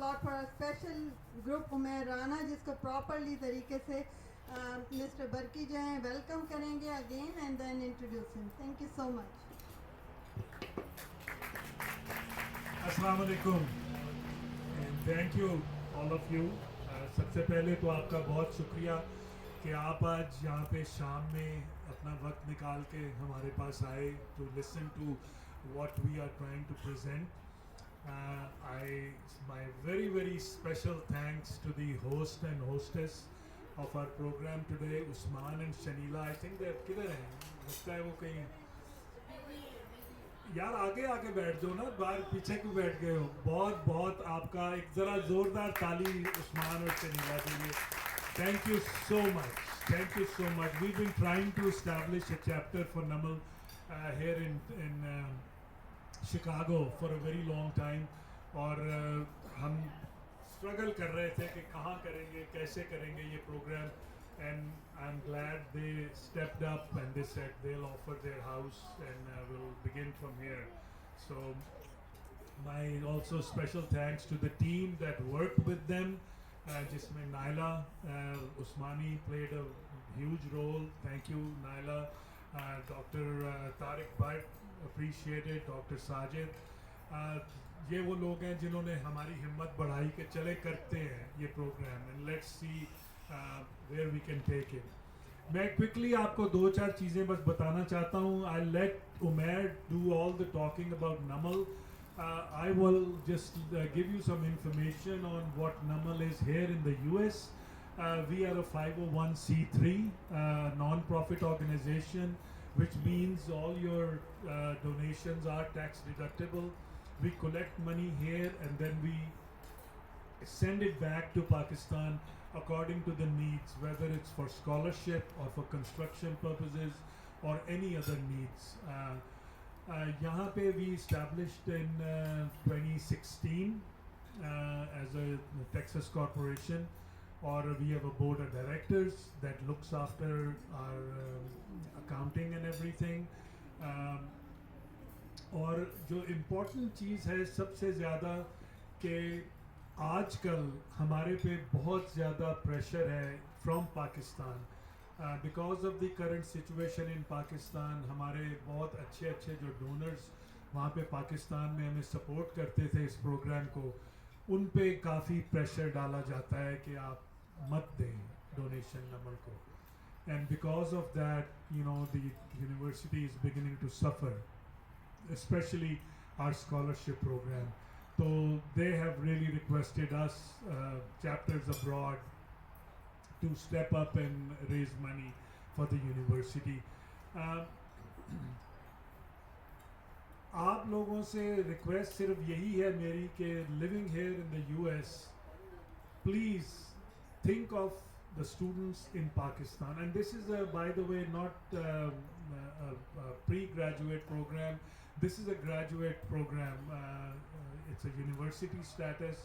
slot for a special group Umair Rana जिसको properly तरीके से Mr. Barki जो हैं welcome करेंगे again and then introduce him. Thank you so much. अस्सलाम वालेकुम and thank you all of you. सबसे पहले तो आपका बहुत शुक्रिया कि आप आज यहाँ पे शाम में अपना वक्त निकाल के हमारे पास आए to listen to what we are trying to present. My very special thanks to the host and hostess of our program today, Usman and Shanila. I think they're किधर हैं? लगता है वो कहीं यार आगे आके बैठ जाओ ना, बाहर पीछे क्यों बैठ गए हो? बहुत बहुत आपका एक ज़रा ज़ोरदार ताली उस्मान और शनीला के लिए. Thank you so much. Thank you so much. We've been trying to establish a chapter for Namal here in Chicago for a very long time. और हम struggle कर रहे थे कि कहाँ करेंगे, कैसे करेंगे ये program. And I'm glad they stepped up and they said they'll offer their house and we'll begin from here. So my also special thanks to the team that worked with them. Jisme Naila Usmani played a huge role. Thank you, Naila. Dr. Tariq Bhatt, appreciated. Dr. Sajid. ये वो लोग हैं जिन्होंने हमारी हिम्मत बढ़ाई कि चले करते हैं ये programme. And let's see where we can take it. मैं quickly आपको दो चार चीज़ें बस बताना चाहता हूँ. I'll let Umair do all the talking about Namal. I will just give you some information on what Namal is here in the US. We are a 501c3 non-profit organization, which means all your donations are tax deductible. We collect money here and then we send it back to Pakistan according to the needs, whether it's for scholarship or for construction purposes or any other needs. यहाँ पे we established in 2016 as a Texas corporation, or we have a board of directors that looks after our accounting and everything. और जो important चीज़ है सबसे ज़्यादा कि आजकल हमारे पे बहुत ज़्यादा प्रेशर है from Pakistan. Because of the current situation in Pakistan, हमारे बहुत अच्छे जो donors वहाँ पे पाकिस्तान में हमें support करते थे इस program को, उन पे काफ़ी pressure डाला जाता है कि आप मत दें donation नमल को. And because of that, you know, the university is beginning to suffer, especially our scholarship program. So they have really requested us, chapters abroad, to step up and raise money for the university. आप लोगों से request सिर्फ यही है मेरी कि living here in the US, please think of the students in Pakistan. And this is by the way, not a pre-graduate program. This is a graduate program. It's a university status.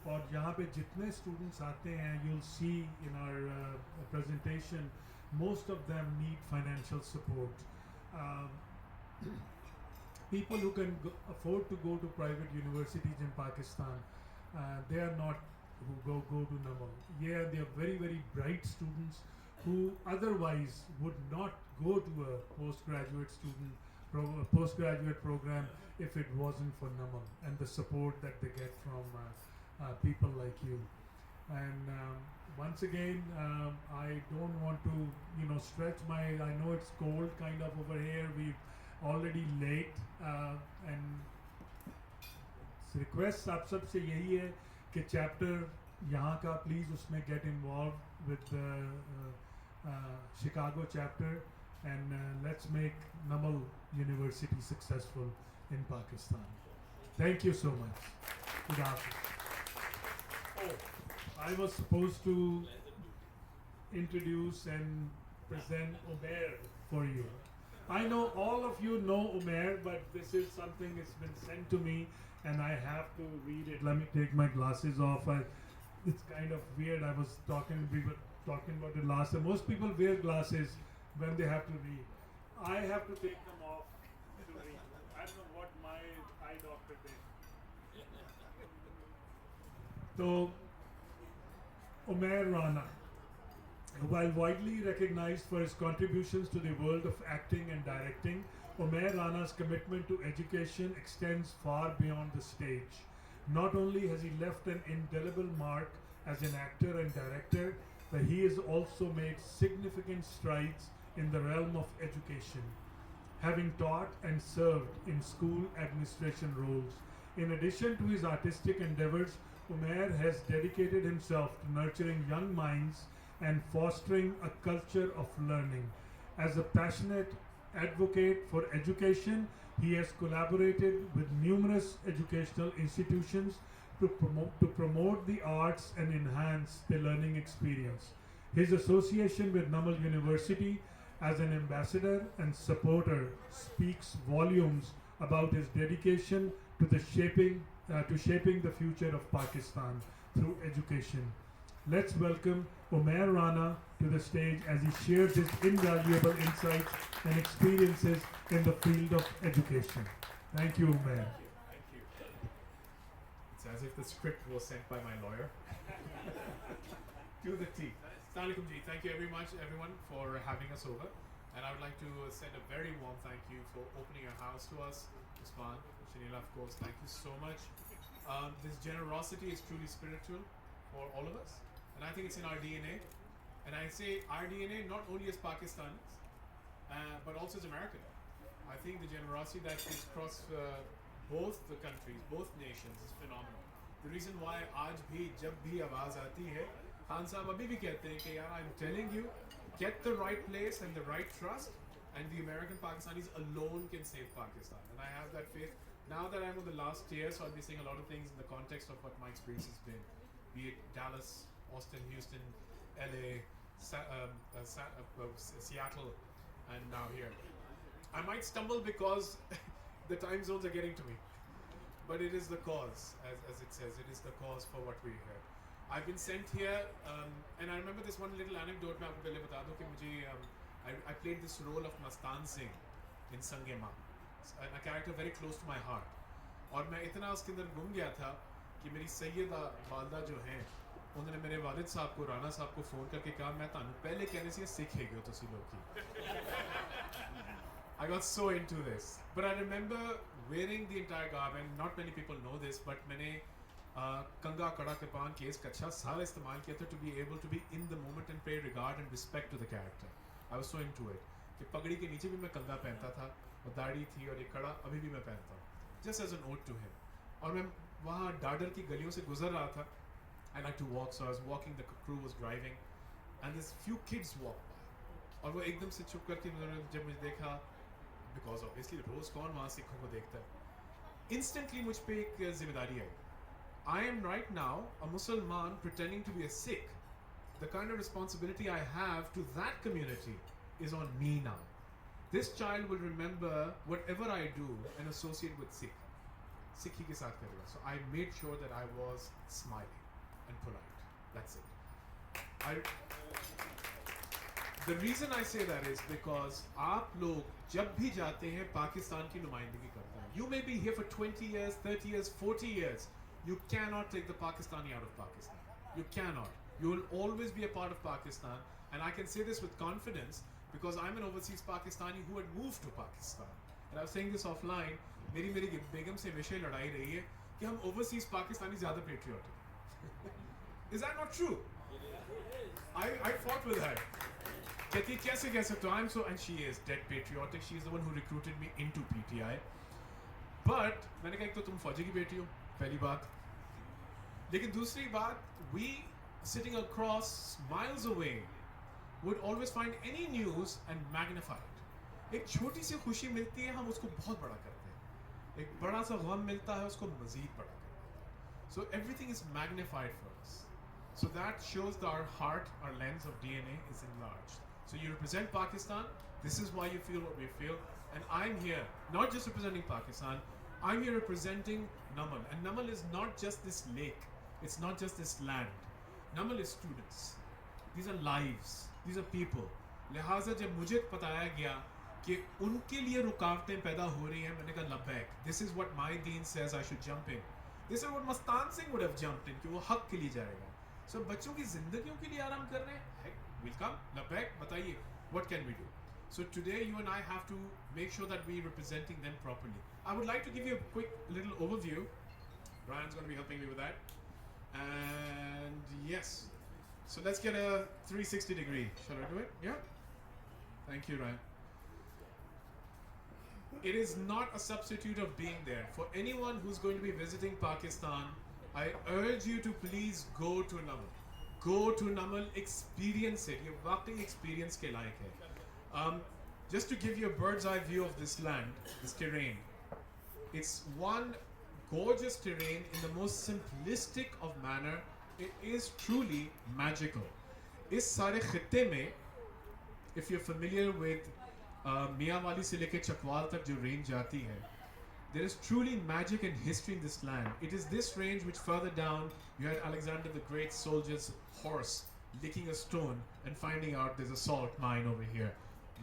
और यहाँ पे जितने students आते हैं, you'll see in our presentation, most of them need financial support. People who can afford to go to private universities in Pakistan, they are not who go to Namal. Yeah, they are very bright students who otherwise would not go to a postgraduate program if it wasn't for Namal and the support that they get from people like you. And once again, I don't want to, you know, stretch my. I know it's cold kind of over here. We're already late, and request आप सब से यही है कि chapter यहाँ का please उसमें get involved with the Chicago chapter, and let's make Namal University successful in Pakistan. Thank you so much. Good afternoon. Oh, I was supposed to introduce and present Umair for you. I know all of you know Umair, but this is something that's been sent to me and I have to read it. Let me take my glasses off. It's kind of weird. We were talking about it last time. Most people wear glasses when they have to read. I have to take them off to read. I don't know what my eye doctor did. तो Umair Rana, while widely recognized for his contributions to the world of acting and directing, Umair Rana's commitment to education extends far beyond the stage. Not only has he left an indelible mark as an actor and director, but he has also made significant strides in the realm of education, having taught and served in school administration roles. In addition to his artistic endeavors, Umair has dedicated himself to nurturing young minds and fostering a culture of learning. As a passionate advocate for education, he has collaborated with numerous educational institutions to promote the arts and enhance the learning experience. His association with Namal University as an ambassador and supporter speaks volumes about his dedication to shaping the future of Pakistan through education. Let's welcome Umair Rana to the stage as he shares his invaluable insights and experiences in the field of education. Thank you, Umair. Thank you. It's as if the script was sent by my lawyer. To the T. Assalamu alaikum ji. Thank you very much, everyone, for having us over. And I would like to send a very warm thank you for opening your house to us. Usman, Shanila, of course, thank you so much. This generosity is truly spiritual for all of us. And I think it's in our DNA. And I say our DNA not only as Pakistanis, but also as American. I think the generosity that is across both the countries, both nations, is phenomenal. The reason why आज भी जब भी आवाज़ आती है, खान साहब अभी भी कहते हैं कि यार, I'm telling you, get the right place and the right trust, and the American Pakistanis alone can save Pakistan. And I have that faith. Now that I'm in the last year, so I'll be saying a lot of things in the context of what my experience has been, be it Dallas, Austin, Houston, LA, Seattle, and now here. I might stumble because the time zones are getting to me, but it is the cause, as it says, it is the cause for what we're here. I've been sent here, and I remember this one little anecdote. मैं आपको पहले बता दूं कि मुझे I played this role of Mastan Singh in Sangema, a character very close to my heart. और मैं इतना उसके अंदर गुम गया था कि मेरी सैयदा वालदा जो हैं, उन्होंने मेरे वालिद साहब को, राना साहब को फ़ोन करके कहा मैं तानू पहले कहने से सीखेगे हो तुसी लोग की. I got so into this, but I remember wearing the entire garb, and not many people know this, but मैंने कंगा कड़ा कृपान केस कच्छा सारा इस्तेमाल किया था to be able to be in the moment and pay regard and respect to the character. I was so into it कि पगड़ी के नीचे भी मैं कंगा पहनता था और दाढ़ी थी और ये कड़ा अभी भी मैं पहनता हूँ, just as an ode to him. और मैं वहाँ डाडर की गलियों से गुजर रहा था. I like to walk, so I was walking, the crew was driving, and this few kids walked by. और वो एकदम से चुप करके जब मुझे देखा, because obviously रोज कौन वहाँ सिखों को देखता है, instantly मुझ पे एक जिम्मेदारी आई. I am right now a Muslim pretending to be a Sikh. The kind of responsibility I have to that community is on me now. This child will remember whatever I do and associate with Sikh. Sikhi ke saath karega. So I made sure that I was smiling and polite. That's it. The reason I say that is because आप लोग जब भी जाते हैं पाकिस्तान की नुमाइंदगी करते हैं. You may be here for 20 years, 30 years, 40 years. You cannot take the Pakistani out of Pakistan. You cannot. You will always be a part of Pakistan, and I can say this with confidence because I'm an overseas Pakistani who had moved to Pakistan. And I was saying this offline. मेरी बेगम से हमेशा लड़ाई रही है कि हम overseas Pakistani ज़्यादा patriotic. Is that not true? I fought with her. कहती कैसे कह सकते हो? I'm so, and she is dead patriotic. She is the one who recruited me into PTI. But मैंने कहा एक तो तुम फौजी की बेटी हो, पहली बात. लेकिन दूसरी बात, we sitting across miles away would always find any news and magnify it. एक छोटी सी खुशी मिलती है, हम उसको बहुत बड़ा करते हैं. एक बड़ा सा गम मिलता है, उसको मज़ीद बड़ा करते हैं. So everything is magnified for us. So that shows that our heart, our lens of DNA is enlarged. So you represent Pakistan. This is why you feel what we feel. And I'm here, not just representing Pakistan, I'm here representing Namal. And Namal is not just this lake. It's not just this land. Namal is students. These are lives. These are people. लिहाजा जब मुझे बताया गया कि उनके लिए रुकावटें पैदा हो रही हैं, मैंने कहा लब्बैक. This is what my deen says I should jump in. This is what Mastan Singh would have jumped in कि वो हक के लिए जाएगा. So बच्चों की जिंदगियों के लिए आराम कर रहे हैं. Heck, we'll come. Labbaik, बताइए, what can we do? So today you and I have to make sure that we're representing them properly. I would like to give you a quick little overview. Ryan's going to be helping me with that. And yes, so let's get a 360 degree. Shall I do it? Yeah? Thank you, Ryan. It is not a substitute of being there. For anyone who's going to be visiting Pakistan, I urge you to please go to Namal. Go to Namal, experience it. ये वाकई experience के लायक है. Just to give you a bird's eye view of this land, this terrain, it's one gorgeous terrain in the most simplistic of manner. It is truly magical. इस सारे खित्ते में, if you're familiar with Mianwali से लेके चकवाल तक जो range जाती है, there is truly magic and history in this land. It is this range which further down you had Alexander the Great soldier's horse licking a stone and finding out there's a salt mine over here.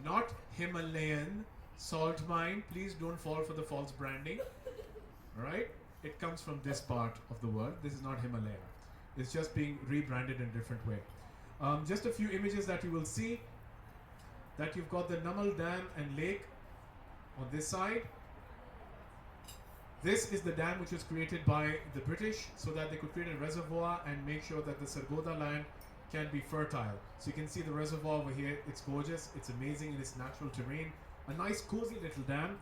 Not Himalayan salt mine. Please don't fall for the false branding. Alright? It comes from this part of the world. This is not Himalaya. It's just being rebranded in a different way. Just a few images that you will see. That you've got the Namal Dam and Lake on this side. This is the dam which was created by the British so that they could create a reservoir and make sure that the Sargodha land can be fertile. So you can see the reservoir over here. It's gorgeous, it's amazing in its natural terrain. A nice cozy little dam.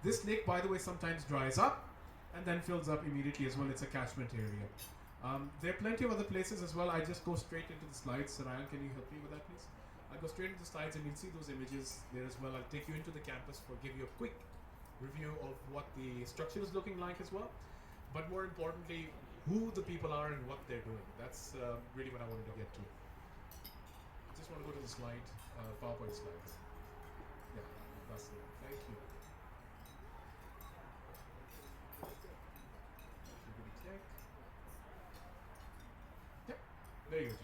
This lake, by the way, sometimes dries up and then fills up immediately as well. It's a catchment area. There are plenty of other places as well. I just go straight into the slides. Ryan, can you help me with that, please? I'll go straight into the slides and you'll see those images there as well. I'll take you into the campus for give you a quick review of what the structure is looking like as well. But more importantly, who the people are and what they're doing. That's really what I wanted to get to. I just want to go to the slide, PowerPoint slides. Yeah, that's it. Thank you. Check. Yep, there you go.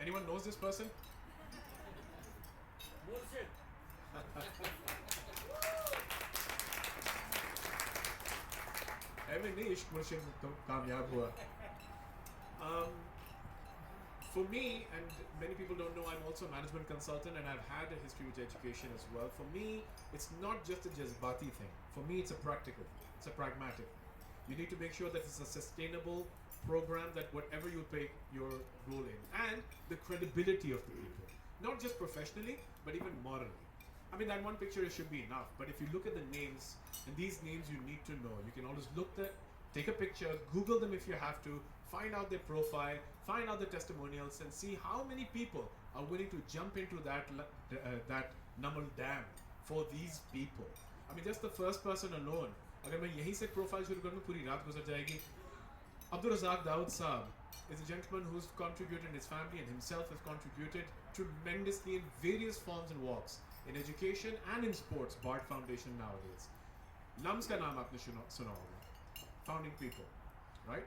Anyone knows this person? Bullshit. नहीं इश्क मुर्शिद कामयाब हुआ. For me, and many people don't know, I'm also a management consultant and I've had a history with education as well. For me, it's not just a jazbati thing. For me, it's a practical, it's a pragmatic. You need to make sure that it's a sustainable program, that whatever you pay your role in, and the credibility of the people, not just professionally, but even morally. I mean, that one picture should be enough, but if you look at the names, and these names you need to know, you can always take a picture, Google them if you have to, find out their profile, find out the testimonials, and see how many people are willing to jump into that Namal Dam for these people. I mean, just the first person alone, अगर मैं यहीं से profile शुरू करूँ पूरी रात गुजर जाएगी. Abdul Razak Daud Saab is a gentleman who's contributed, and his family and himself has contributed tremendously in various forms and walks, in education and in sports. Bard Foundation nowadays. Lams ka naam aapne suna hoga. Founding people, right?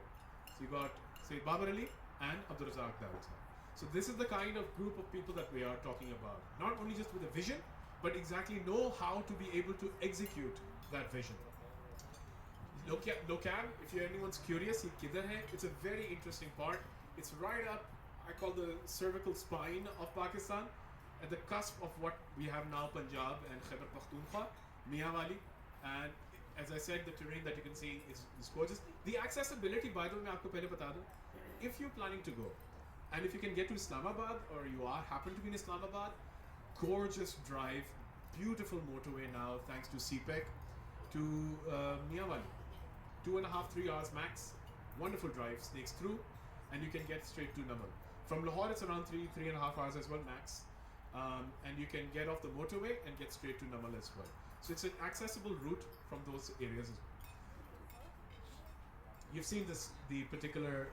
So you got Sayyid Babar Ali and Abdul Razak Daud Saab. So this is the kind of group of people that we are talking about. Not only just with a vision, but exactly know how to be able to execute that vision. Lokab, if anyone's curious, it's a very interesting part. It's right up, I call the cervical spine of Pakistan, at the cusp of what we have now, Punjab and Khyber Pakhtunkhwa, Mianwali, and as I said, the terrain that you can see is gorgeous. The accessibility, by the way, I will tell you, if you're planning to go, and if you can get to Islamabad, or you happen to be in Islamabad, gorgeous drive, beautiful motorway now, thanks to CPEC, to Mianwali. 2.5, 3 hours max, wonderful drive, snakes through, and you can get straight to Namal. From Lahore, it's around 3.5 hours as well, max. And you can get off the motorway and get straight to Namal as well. So it's an accessible route from those areas as well. You've seen the particular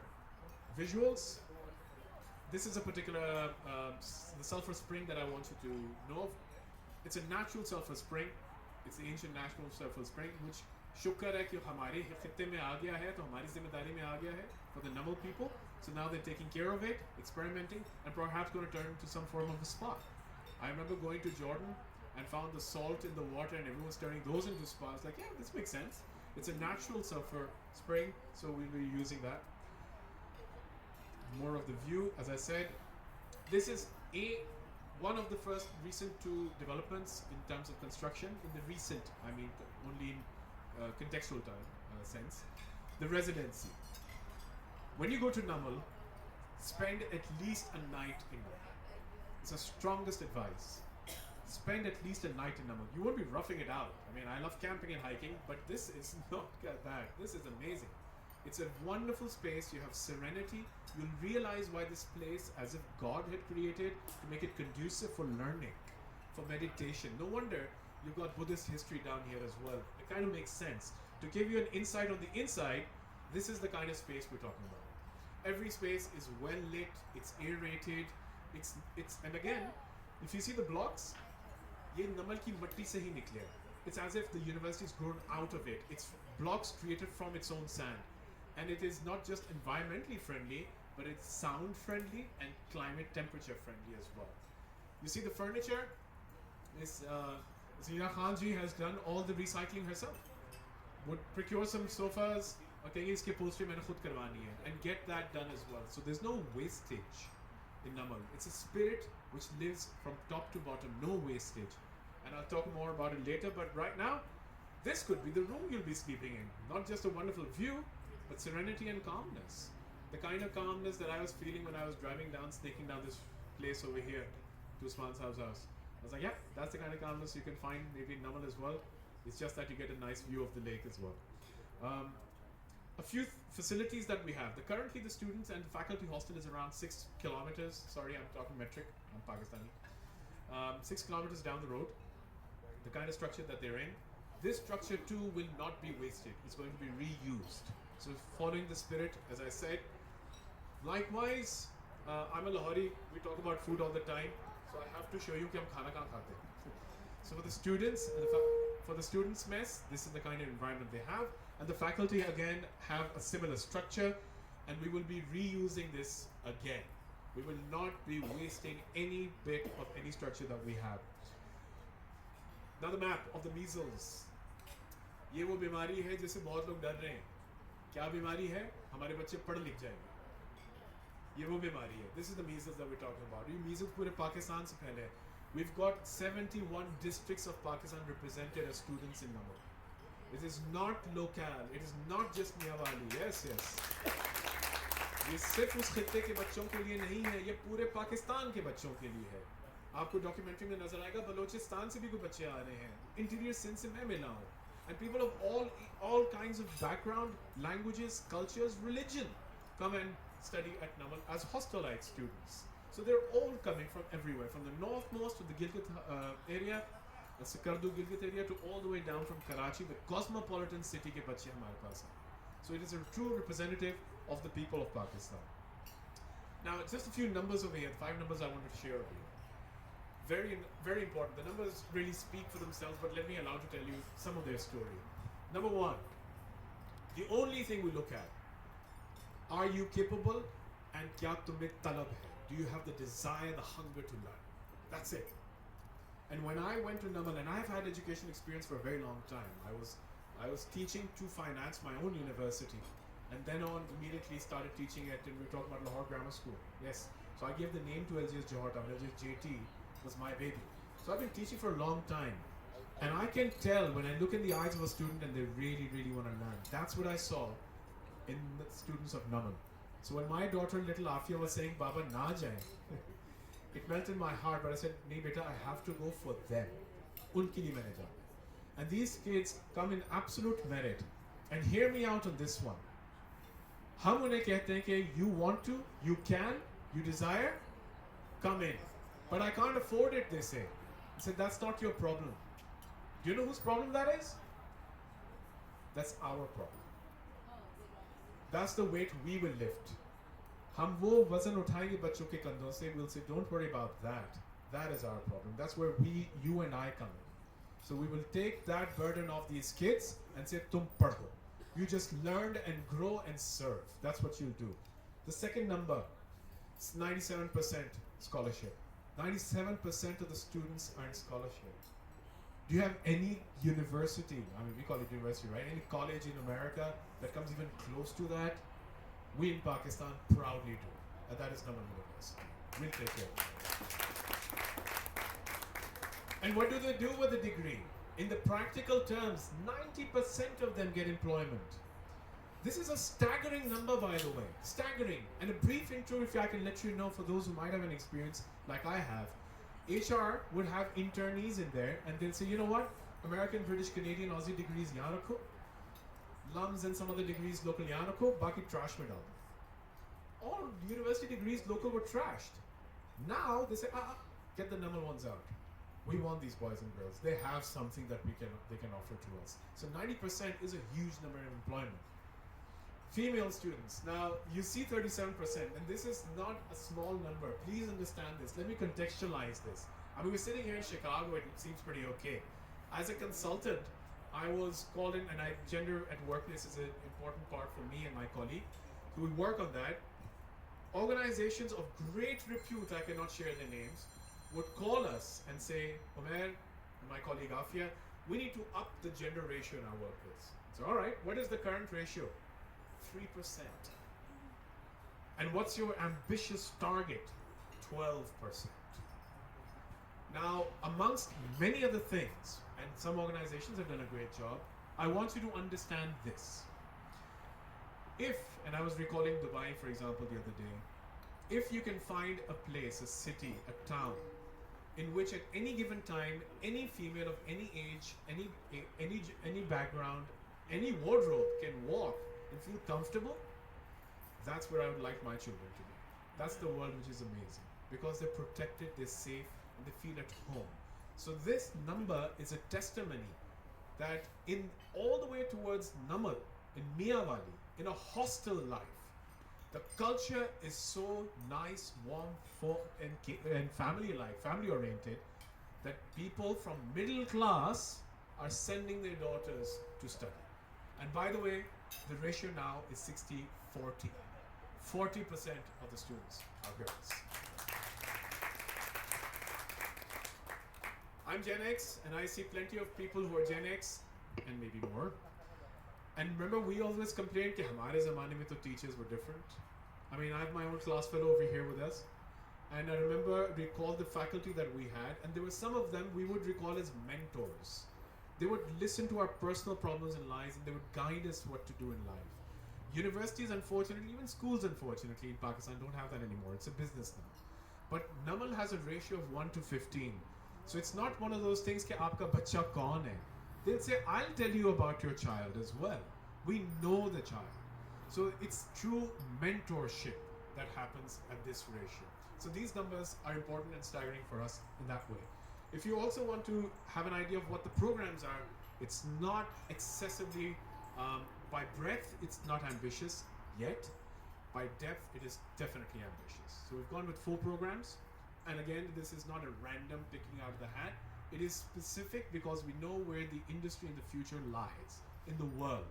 visuals. This is a particular the sulfur spring that I want you to know of. It's a natural sulfur spring. It's the ancient national sulfur spring, which शुक्र है कि हमारे खित्ते में आ गया है, तो हमारी जिम्मेदारी में आ गया है for the Namal people. So now they're taking care of it, experimenting, and perhaps going to turn into some form of a spa. I remember going to Jordan and found the salt in the water, and everyone's turning those into spas. Like, yeah, this makes sense. It's a natural sulfur spring, so we'll be using that. More of the view, as I said. This is one of the first recent two developments in terms of construction. In the recent, I mean, only in contextual sense. The residency. When you go to Namal, spend at least a night in Namal. It's the strongest advice. Spend at least a night in Namal. You won't be roughing it out. I mean, I love camping and hiking, but this is not that. This is amazing. It's a wonderful space. You have serenity. You'll realize why this place, as if God had created, to make it conducive for learning, for meditation. No wonder you've got Buddhist history down here as well. It kind of makes sense. To give you an insight on the inside, this is the kind of space we're talking about. Every space is well lit, it's aerated, it's and again, if you see the blocks, ये नमल की मट्टी से ही निकले हैं. It's as if the university's grown out of it. It's blocks created from its own sand. And it is not just environmentally friendly, but it's sound friendly and climate temperature friendly as well. You see the furniture? Zina Khan ji has done all the recycling herself. Would procure some sofas, okay, iske upholstery maine khud karwani hai, and get that done as well. So there's no wastage in Namal. It's a spirit which lives from top to bottom, no wastage. And I'll talk more about it later, but right now, this could be the room you'll be sleeping in. Not just a wonderful view, but serenity and calmness. The kind of calmness that I was feeling when I was driving down, sneaking down this place over here to Usman's house. I was like, yeah, that's the kind of calmness you can find maybe in Namal as well. It's just that you get a nice view of the lake as well. A few facilities that we have. Currently the students and faculty hostel is around 6 kilometers. Sorry, I'm talking metric. I'm Pakistani. 6 kilometers down the road. The kind of structure that they're in. This structure too will not be wasted. It's going to be reused. So following the spirit, as I said. Likewise, I'm a Lahori. We talk about food all the time. So I have to show you कि हम खाना कहाँ खाते हैं. So for the students, for the students' mess, this is the kind of environment they have. And the faculty again have a similar structure, and we will be reusing this again. We will not be wasting any bit of any structure that we have. Now the map of the measles. ये वो बीमारी है जिससे बहुत लोग डर रहे हैं. क्या बीमारी है? हमारे बच्चे पढ़ लिख जाएंगे. ये वो बीमारी है. This is the measles that we're talking about. ये measles पूरे पाकिस्तान से फैले हैं. We've got 71 districts of Pakistan represented as students in Namal. It is not local. It is not just Miawali. Yes, yes. ये सिर्फ उस खित्ते के बच्चों के लिए नहीं है. ये पूरे पाकिस्तान के बच्चों के लिए है. आपको डॉक्यूमेंट्री में नजर आएगा बलोचिस्तान से भी कोई बच्चे आ रहे हैं. इंटीरियर सिंध से मैं मिला हूँ. And people of all kinds of background, languages, cultures, religion come and study at Namal as hostelite students. So they're all coming from everywhere, from the northmost to the Gilgit area, the Sikardu Gilgit area, to all the way down from Karachi, the cosmopolitan city ke bache hamare paas hain. So it is a true representative of the people of Pakistan. Now, just a few numbers over here, 5 numbers I wanted to share with you. Very, very important. The numbers really speak for themselves, but let me allow to tell you some of their story. Number 1, the only thing we look at, are you capable and kya tumhe talab hai? Do you have the desire, the hunger to learn? That's it. And when I went to Namal, and I've had education experience for a very long time, I was teaching to finance my own university, and then on immediately started teaching at, and we were talking about Lahore Grammar School. Yes. So I gave the name to LGS Johor Town. LGS JT was my baby. So I've been teaching for a long time. And I can tell when I look in the eyes of a student and they really, really want to learn. That's what I saw in the students of Namal. So when my daughter, little Afia, was saying, Baba, na jaye, it melted my heart, but I said, nahi beta, I have to go for them. Unke liye maine jana. And these kids come in absolute merit. And hear me out on this one. Hum unhe kehte hain ki you want to, you can, you desire, come in. But I can't afford it, they say. I said, that's not your problem. Do you know whose problem that is? That's our problem. That's the weight we will lift. हम वो वजन उठाएंगे बच्चों के कंधों से. We'll say, don't worry about that. That is our problem. That's where you and I come in. So we will take that burden off these kids and say, tum padho. You just learn and grow and serve. That's what you'll do. The second number, it's 97% scholarship. 97% of the students are in scholarship. Do you have any university, I mean we call it university, right? Any college in America that comes even close to that? We in Pakistan proudly do. And that is Namal University. We'll take care of it. And what do they do with the degree? In the practical terms, 90% of them get employment. This is a staggering number, by the way. Staggering. And a brief intro, if I can let you know, for those who might have an experience like I have. HR would have internees in there, and they'll say, you know what? American, British, Canadian, Aussie degrees, यहाँ रखो. Lums and some other degrees, local यहाँ रखो. बाकी trash में डाल दो. All university degrees, local, were trashed. Now they say, get the number ones out. We want these boys and girls. They have something that they can offer to us. So 90% is a huge number of employment. Female students. Now you see 37%, and this is not a small number. Please understand this. Let me contextualize this. I mean, we're sitting here in Chicago, and it seems pretty okay. As a consultant, I was called in, and gender at workplace is an important part for me and my colleague. So we work on that. Organizations of great repute, I cannot share their names, would call us and say, Omer and my colleague Afia, we need to up the gender ratio in our workplace. So, all right, what is the current ratio? 3%. And what's your ambitious target? 12%. Now, amongst many other things, and some organizations have done a great job, I want you to understand this. If, and I was recalling Dubai, for example, the other day, if you can find a place, a city, a town, in which at any given time, any female of any age, any background, any wardrobe can walk and feel comfortable, that's where I would like my children to be. That's the world which is amazing, because they're protected, they're safe, and they feel at home. So this number is a testimony that in all the way towards Namal, in Miyawali, in a hostel life, the culture is so nice, warm, and family life, family oriented, that people from middle class are sending their daughters to study. And by the way, the ratio now is 60-40. 40% of the students are girls. I'm Gen X, and I see plenty of people who are Gen X, and maybe more. And remember, we always complained that हमारे ज़माने में तो teachers were different. I mean, I have my own class fellow over here with us, and I recall the faculty that we had, and there were some of them we would recall as mentors. They would listen to our personal problems in life, and they would guide us what to do in life. Universities, unfortunately, even schools, unfortunately, in Pakistan don't have that anymore. It's a business now. But Namal has a ratio of 1 to 15. So it's not one of those things कि आपका बच्चा कौन है. They'll say, I'll tell you about your child as well. We know the child. So it's true mentorship that happens at this ratio. So these numbers are important and staggering for us in that way. If you also want to have an idea of what the programs are, it's not excessively, by breadth, it's not ambitious yet. By depth, it is definitely ambitious. So we've gone with 4 programs. And again, this is not a random picking out of the hat. It is specific because we know where the industry in the future lies in the world.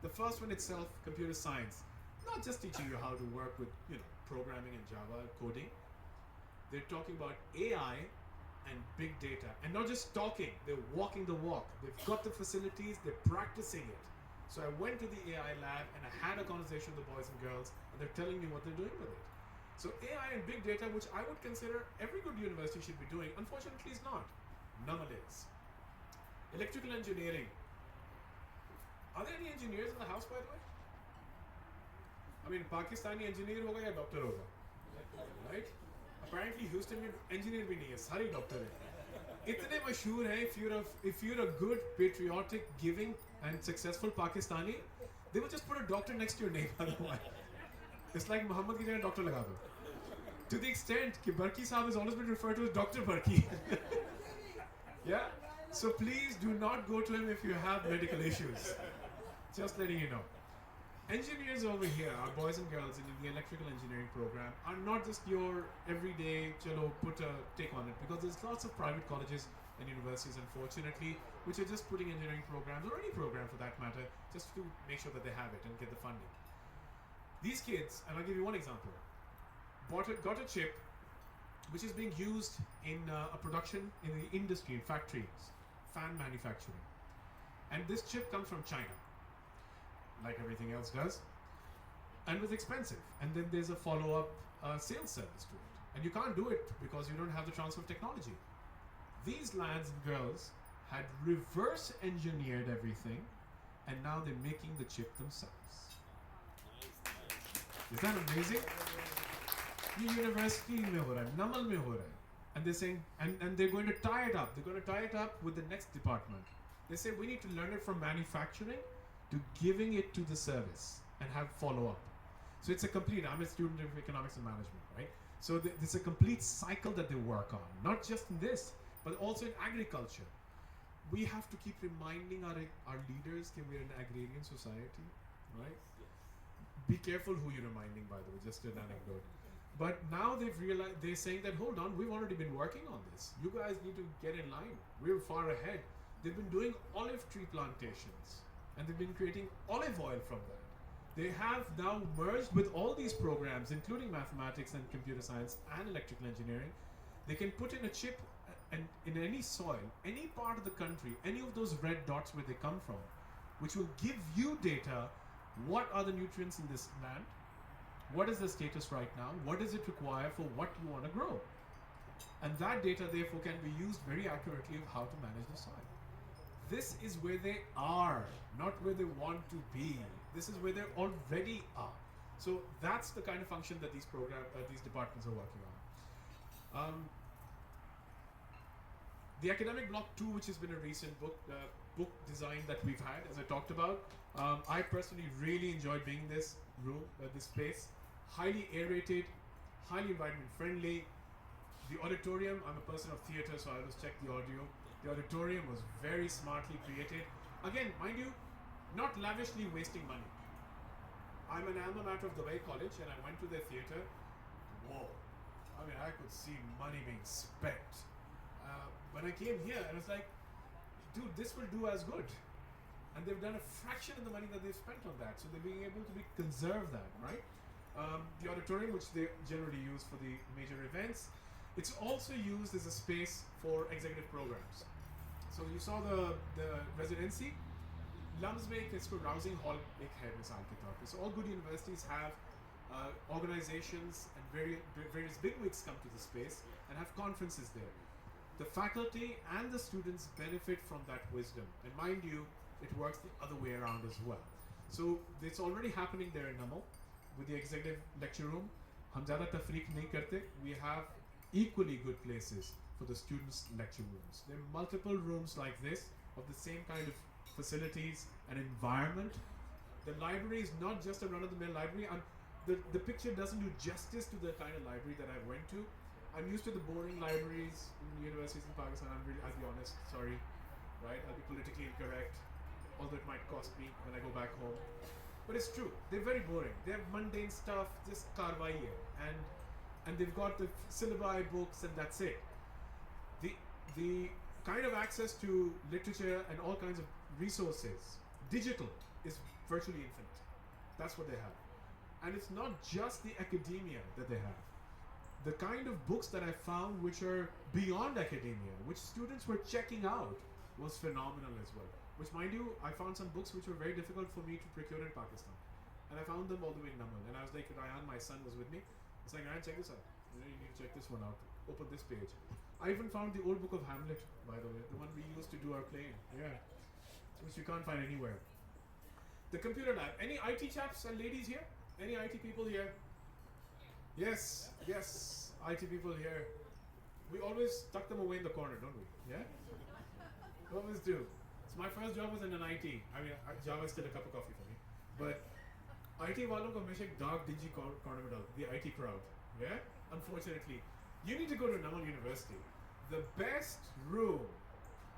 The first one itself, computer science, not just teaching you how to work with, programming and Java coding. They're talking about AI and big data, and not just talking. They're walking the walk. They've got the facilities. They're practicing it. So I went to the AI lab and I had a conversation with the boys and girls, and they're telling me what they're doing with it. So AI and big data, which I would consider every good university should be doing, unfortunately is not. Namal is. Electrical engineering. Are there any engineers in the house, by the way? I mean, Pakistani engineer hoga ya doctor hoga, right? Apparently, Houston में engineer भी नहीं है, सारे doctor हैं. इतने मशहूर हैं. If you're a good, patriotic, giving, and successful Pakistani, they will just put a doctor next to your name. Otherwise, it's like Muhammad की जगह doctor लगा दो. To the extent that Barki Saab has always been referred to as Dr. Barki. Yeah? So please do not go to him if you have medical issues. Just letting you know. Engineers over here, our boys and girls in the electrical engineering program, are not just your everyday, chalo, put a take on it, because there's lots of private colleges and universities, unfortunately, which are just putting engineering programs, or any program for that matter, just to make sure that they have it and get the funding. These kids, and I'll give you one example, got a chip which is being used in a production in the industry, in factories. fan manufacturing. And this chip comes from China, like everything else does, and was expensive. And then there's a follow-up sales service to it. And you can't do it because you don't have the transfer of technology. These lads and girls had reverse engineered everything, and now they're making the chip themselves. Is that amazing? ये university में हो रहा है, Namal में हो रहा है. And they're saying, and they're going to tie it up. They're going to tie it up with the next department. They say we need to learn it from manufacturing to giving it to the service and have follow-up. So it's a complete, I'm a student of economics and management, right? So there's a complete cycle that they work on, not just in this, but also in agriculture. We have to keep reminding our leaders that we're an agrarian society, right? Be careful who you're reminding, by the way, just an anecdote. But now they've realized, they're saying that, hold on, we've already been working on this. You guys need to get in line. We're far ahead. They've been doing olive tree plantations, and they've been creating olive oil from that. They have now merged with all these programs, including mathematics and computer science and electrical engineering. They can put in a chip and in any soil, any part of the country, any of those red dots where they come from, which will give you data. What are the nutrients in this land? What is the status right now? What does it require for what you want to grow? And that data, therefore, can be used very accurately of how to manage the soil. This is where they are, not where they want to be. This is where they already are. So that's the kind of function that these departments are working on. The academic block 2, which has been a recent book design that we've had, as I talked about. I personally really enjoyed being in this room, this space. Highly aerated, highly environment friendly. The auditorium, I'm a person of theatre, so I always check the audio. The auditorium was very smartly created. Again, mind you, not lavishly wasting money. I'm an alma mater of the Way College, and I went to their theatre. Whoa. I mean, I could see money being spent. When I came here, I was like, dude, this will do as good. And they've done a fraction of the money that they've spent on that. So they're being able to conserve that, right? The auditorium, which they generally use for the major events, it's also used as a space for executive programs. So you saw the residency. LUMS में इसको rousing hall एक है मिसाल के तौर पे. So all good universities have organizations and various bigwigs come to the space and have conferences there. The faculty and the students benefit from that wisdom. And mind you, it works the other way around as well. So it's already happening there in Namal with the executive lecture room. हम ज़्यादा तफरीक नहीं करते. We have equally good places for the students' lecture rooms. There are multiple rooms like this of the same kind of facilities and environment. The library is not just a run-of-the-mill library. The picture doesn't do justice to the kind of library that I went to. I'm used to the boring libraries in universities in Pakistan. I'll be honest, sorry, right? I'll be politically incorrect, although it might cost me when I go back home. But it's true. They're very boring. They have mundane stuff, just karwai hai, and they've got the syllabi books, and that's it. The kind of access to literature and all kinds of resources, digital, is virtually infinite. That's what they have. And it's not just the academia that they have. The kind of books that I found which are beyond academia, which students were checking out, was phenomenal as well. Which, mind you, I found some books which were very difficult for me to procure in Pakistan. And I found them all the way in Namal. And I was like, Ryan, my son was with me. It's like, Ryan, check this out. You need to check this one out. Open this page. I even found the old book of Hamlet, by the way. The one we used to do our play in. Yeah. Which you can't find anywhere. The computer lab. Any IT chaps and ladies here? Any IT people here? Yes, yes, IT people here. We always tuck them away in the corner, don't we? Yeah? We always do. So my first job was in an IT. I mean, Java is still a cup of coffee for me. But IT वालों को हमेशा एक dark, dingy corner में डालते. The IT crowd. Yeah? Unfortunately. You need to go to Namal University. The best room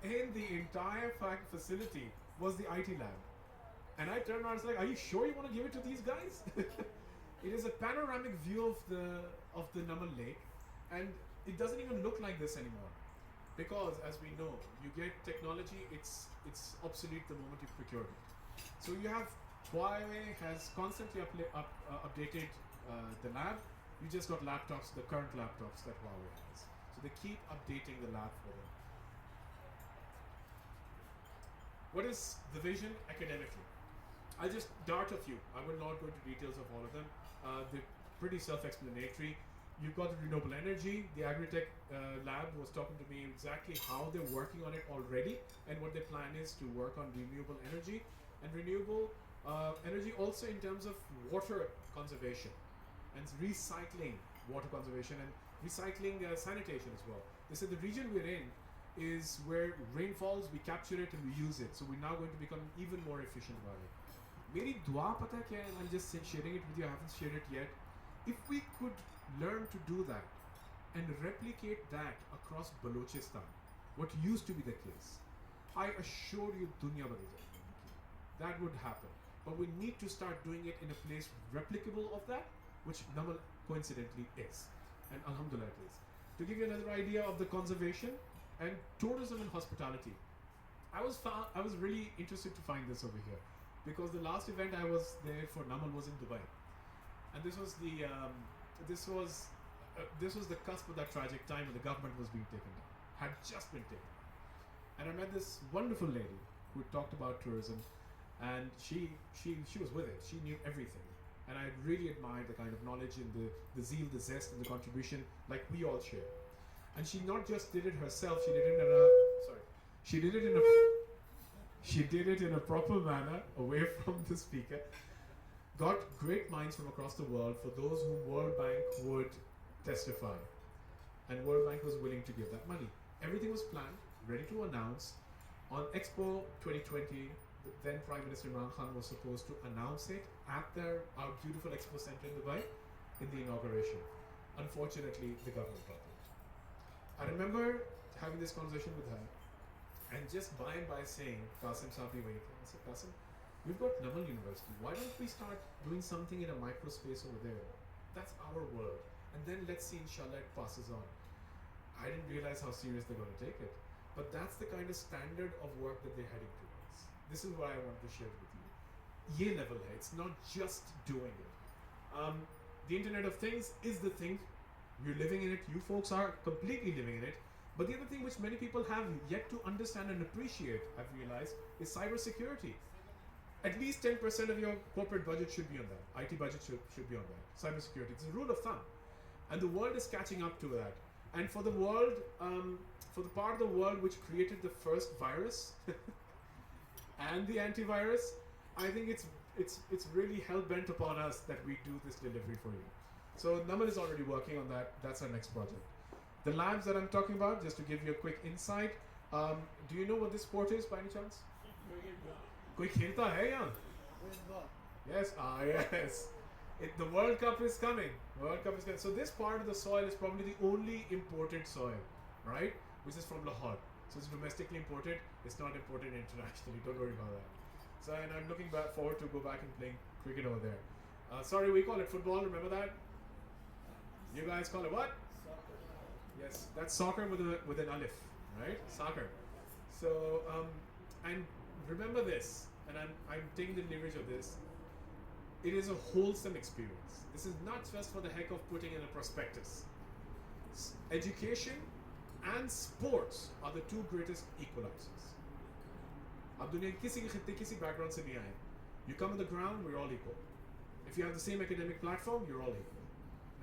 in the entire facility was the IT lab. And I turned around and was like, are you sure you want to give it to these guys? It is a panoramic view of the Namal Lake, and it doesn't even look like this anymore. Because, as we know, you get technology, it's obsolete the moment you procure it. So you have, Huawei has constantly updated the lab. You just got laptops, the current laptops that Huawei has. So they keep updating the lab for them. What is the vision academically? I'll just dart a few. I will not go into details of all of them. They're pretty self-explanatory. You've got the renewable energy. The Agritech lab was talking to me exactly how they're working on it already and what their plan is to work on renewable energy. And renewable energy also in terms of water conservation and recycling water conservation and recycling sanitation as well. They said the region we're in is where rain falls, we capture it and we use it. So we're now going to become even more efficient about it. मेरी दुआ पता क्या है? I'm just sharing it with you. I haven't shared it yet. If we could learn to do that and replicate that across Balochistan, what used to be the case, I assure you, dunya badal jayegi. That would happen. But we need to start doing it in a place replicable of that, which Namal coincidentally is, and alhamdulillah it is. To give you another idea of the conservation and tourism and hospitality, I was really interested to find this over here because the last event I was there for Namal was in Dubai, and this was the cusp of that tragic time when the government was being taken down, had just been taken down, and I met this wonderful lady who talked about tourism, and she was with it. She knew everything. And I really admired the kind of knowledge and the zeal, the zest, and the contribution like we all share. And she not just did it herself, she did it in a proper manner, away from the speaker. Got great minds from across the world for those whom World Bank would testify. And World Bank was willing to give that money. Everything was planned, ready to announce. On Expo 2020, then Prime Minister Imran Khan was supposed to announce it at our beautiful Expo Center in Dubai in the inauguration. Unfortunately, the government dropped it. I remember having this conversation with her and just by and by saying, Qasim Sabi wait. I said, Qasim, we've got Namal University. Why don't we start doing something in a micro space over there? That's our world. And then let's see, inshallah, it passes on. I didn't realize how serious they're going to take it. But that's the kind of standard of work that they're heading towards. This is what I want to share with you. Ye level hai. It's not just doing it. The Internet of Things is the thing. We're living in it. You folks are completely living in it. But the other thing which many people have yet to understand and appreciate, I've realized, is cybersecurity. At least 10% of your corporate budget should be on that. IT budget should be on that. Cybersecurity. It's a rule of thumb. And the world is catching up to that. And for the world, for the part of the world which created the first virus and the antivirus, I think it's really hell-bent upon us that we do this delivery for you. So Namal is already working on that. That's our next project. The labs that I'm talking about, just to give you a quick insight, do you know what this sport is by any chance? Koi khelta hai yahan? Yes, yes. The World Cup is coming. World Cup is coming. So this part of the soil is probably the only imported soil, right? Which is from Lahore. So it's domestically imported. It's not imported internationally. Don't worry about that. So, and I'm looking forward to go back and playing cricket over there. Sorry, we call it football. Remember that? You guys call it what? Soccer. Yes, that's soccer with an alif, right? Soccer. So, and remember this, and I'm taking the leverage of this. It is a wholesome experience. This is not just for the heck of putting in a prospectus. Education and sports are the two greatest equalizers. Ab duniya ki kisi ki khitte kisi background se nahi aaye. You come on the ground, we're all equal. If you have the same academic platform, you're all equal.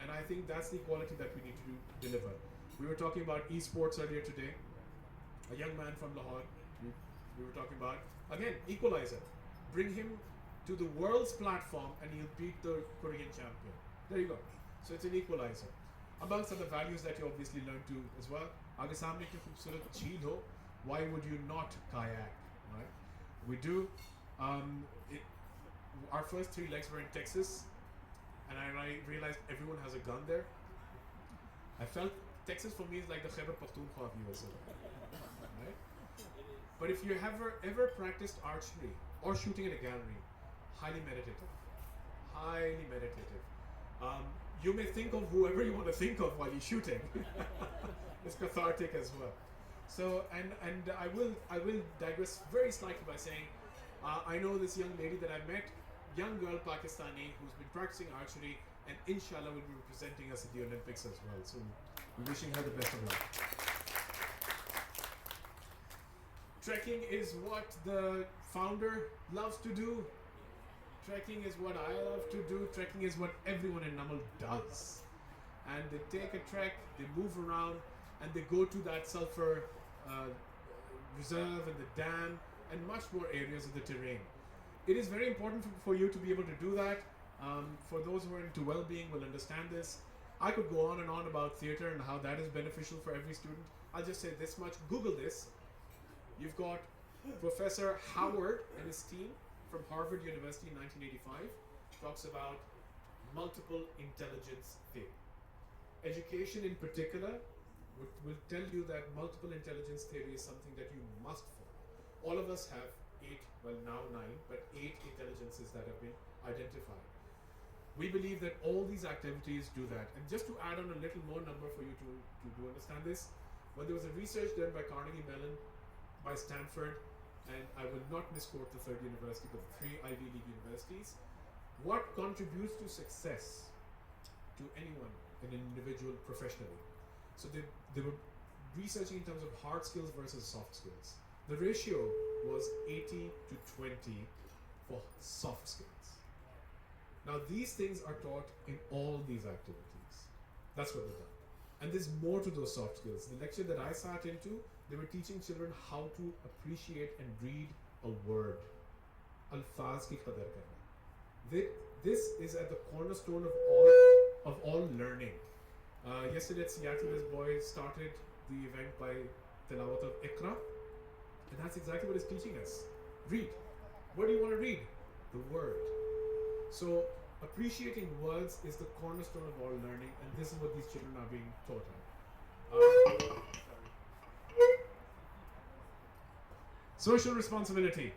And I think that's the equality that we need to deliver. We were talking about esports earlier today. A young man from Lahore, we were talking about, again, equalizer. Bring him to the world's platform and he'll beat the Korean champion. There you go. So it's an equalizer. Amongst other values that you obviously learn to as well. Aage samne ki khoobsurat jheel ho, why would you not kayak, right? We do. Our first 3 legs were in Texas, and I realized everyone has a gun there. I felt Texas for me is like the Khyber Pakhtunkhwa of USA, right? But if you have ever practiced archery or shooting in a gallery, highly meditative. Highly meditative. You may think of whoever you want to think of while you're shooting. It's cathartic as well. So, and I will digress very slightly by saying, I know this young lady that I met, young girl Pakistani who's been practicing archery, and inshallah will be representing us at the Olympics as well. So we're wishing her the best of luck. Trekking is what the founder loves to do. Trekking is what I love to do. Trekking is what everyone in Namal does. And they take a trek, they move around, and they go to that sulfur reserve and the dam and much more areas of the terrain. It is very important for you to be able to do that. For those who are into well-being will understand this. I could go on and on about theater and how that is beneficial for every student. I'll just say this much. Google this. You've got Professor Howard and his team from Harvard University in 1985 talks about multiple intelligence theory. Education in particular will tell you that multiple intelligence theory is something that you must follow. All of us have 8, well now 9, but 8 intelligences that have been identified. We believe that all these activities do that. And just to add on a little more number for you to understand this, when there was a research done by Carnegie Mellon, by Stanford, and I will not misquote the third university, but the 3 Ivy League universities, what contributes to success to anyone, an individual professionally. So they were researching in terms of hard skills versus soft skills. The ratio was 80 to 20 for soft skills. Now these things are taught in all these activities. That's what they've done. And there's more to those soft skills. The lecture that I sat into, they were teaching children how to appreciate and read a word. Alfaz ki qadar karna. This is at the cornerstone of all learning. Yesterday at Seattle, this boy started the event by tilawat of Iqra, and that's exactly what he's teaching us. Read. What do you want to read? The word. So appreciating words is the cornerstone of all learning, and this is what these children are being taught on. Social responsibility.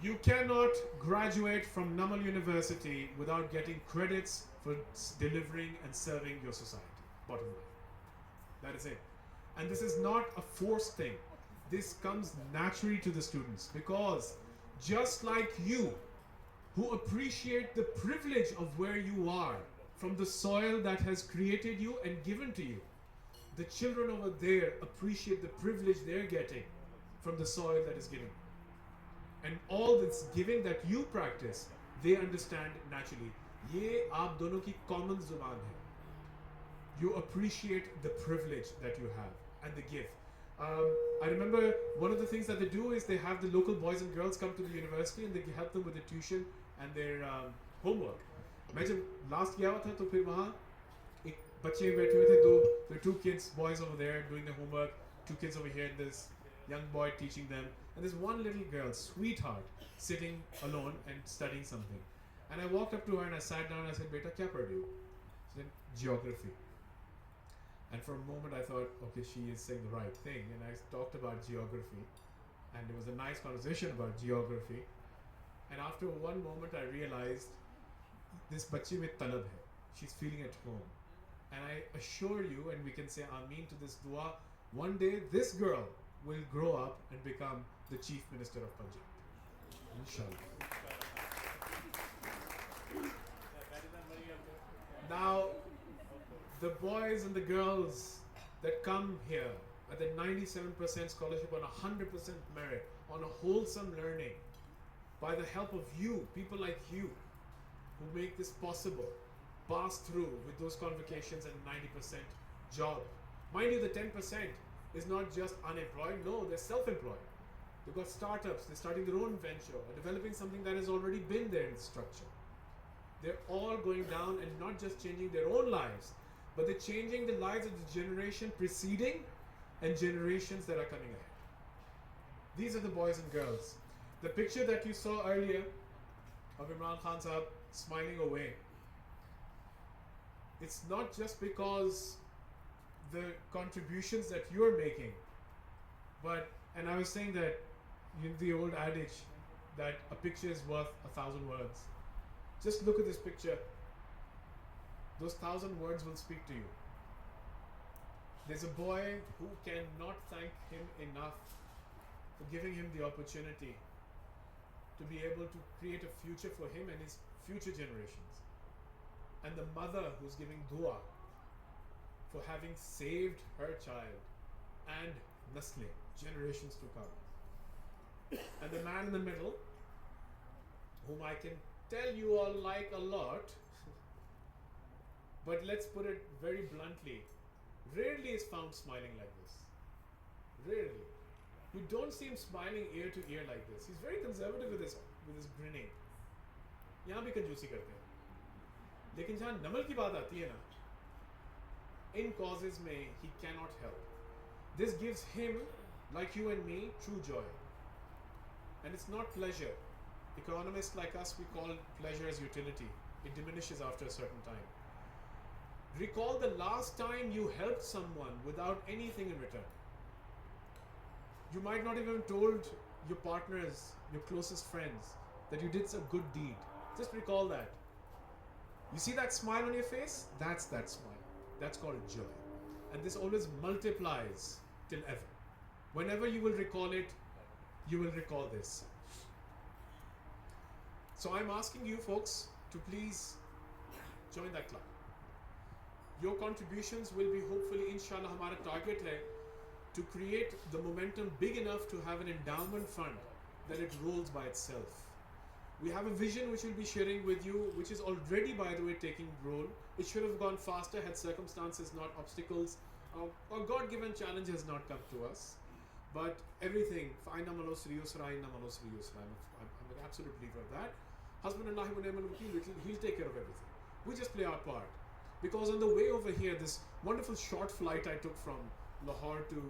You cannot graduate from Namal University without getting credits for delivering and serving your society. Bottom line. That is it. And this is not a forced thing. This comes naturally to the students, because just like you, who appreciate the privilege of where you are from the soil that has created you and given to you, the children over there appreciate the privilege they're getting from the soil that is given. And all this giving that you practice, they understand naturally. Ye aap dono ki common zuban hai. You appreciate the privilege that you have and the gift. I remember one of the things that they do is they have the local boys and girls come to the university and they help them with their tuition and their homework. मैं जब last गया था तो फिर वहाँ एक बच्चे बैठे हुए थे, there were 2 kids, boys over there doing their homework, 2 kids over here, and this young boy teaching them, and there's one little girl, sweetheart, sitting alone and studying something. And I walked up to her and I sat down and I said, "Beta, kya pad rahi ho?" She said, "Geography." And for a moment I thought, okay, she is saying the right thing, and I talked about geography, and there was a nice conversation about geography. And after one moment I realized this bachchi mein talab hai. She's feeling at home. And I assure you, and we can say Ameen to this dua, one day this girl will grow up and become the Chief Minister of Punjab. Inshallah. Now, the boys and the girls that come here at the 97% scholarship on 100% merit, on a wholesome learning, by the help of you, people like you, who make this possible, pass through with those convocations and 90% job. Mind you, the 10% is not just unemployed, no, they're self-employed. They've got startups, they're starting their own venture, or developing something that has already been there in the structure. They're all going down and not just changing their own lives, but they're changing the lives of the generation preceding and generations that are coming ahead. These are the boys and girls. The picture that you saw earlier of Imran Khan Sahab smiling away, it's not just because the contributions that you're making, but, and I was saying that in the old adage that a picture is worth 1,000 words. Just look at this picture. Those 1,000 words will speak to you. There's a boy who cannot thank him enough for giving him the opportunity to be able to create a future for him and his future generations. And the mother who's giving dua for having saved her child and nasle, generations to come. And the man in the middle, whom I can tell you all like a lot, but let's put it very bluntly, rarely is found smiling like this. Rarely. You don't see him smiling ear to ear like this. He's very conservative with his grinning. यहाँ भी कंजूसी करते हैं. लेकिन जहाँ नमल की बात आती है ना, in causes में he cannot help. This gives him, like you and me, true joy. And it's not pleasure. Economists like us, we call pleasure as utility. It diminishes after a certain time. Recall the last time you helped someone without anything in return. You might not even told your partners, your closest friends, that you did a good deed. Just recall that. You see that smile on your face? That's that smile. That's called joy. And this always multiplies till ever. Whenever you will recall it, you will recall this. So I'm asking you folks to please join that club. Your contributions will be hopefully, inshallah, hamara target hai to create the momentum big enough to have an endowment fund that it rolls by itself. We have a vision which we'll be sharing with you, which is already, by the way, taking roll. It should have gone faster had circumstances, not obstacles, or God-given challenge has not come to us. But everything, I'm an absolute believer of that. Husband and he'll take care of everything. We just play our part. Because on the way over here, this wonderful short flight I took from Lahore to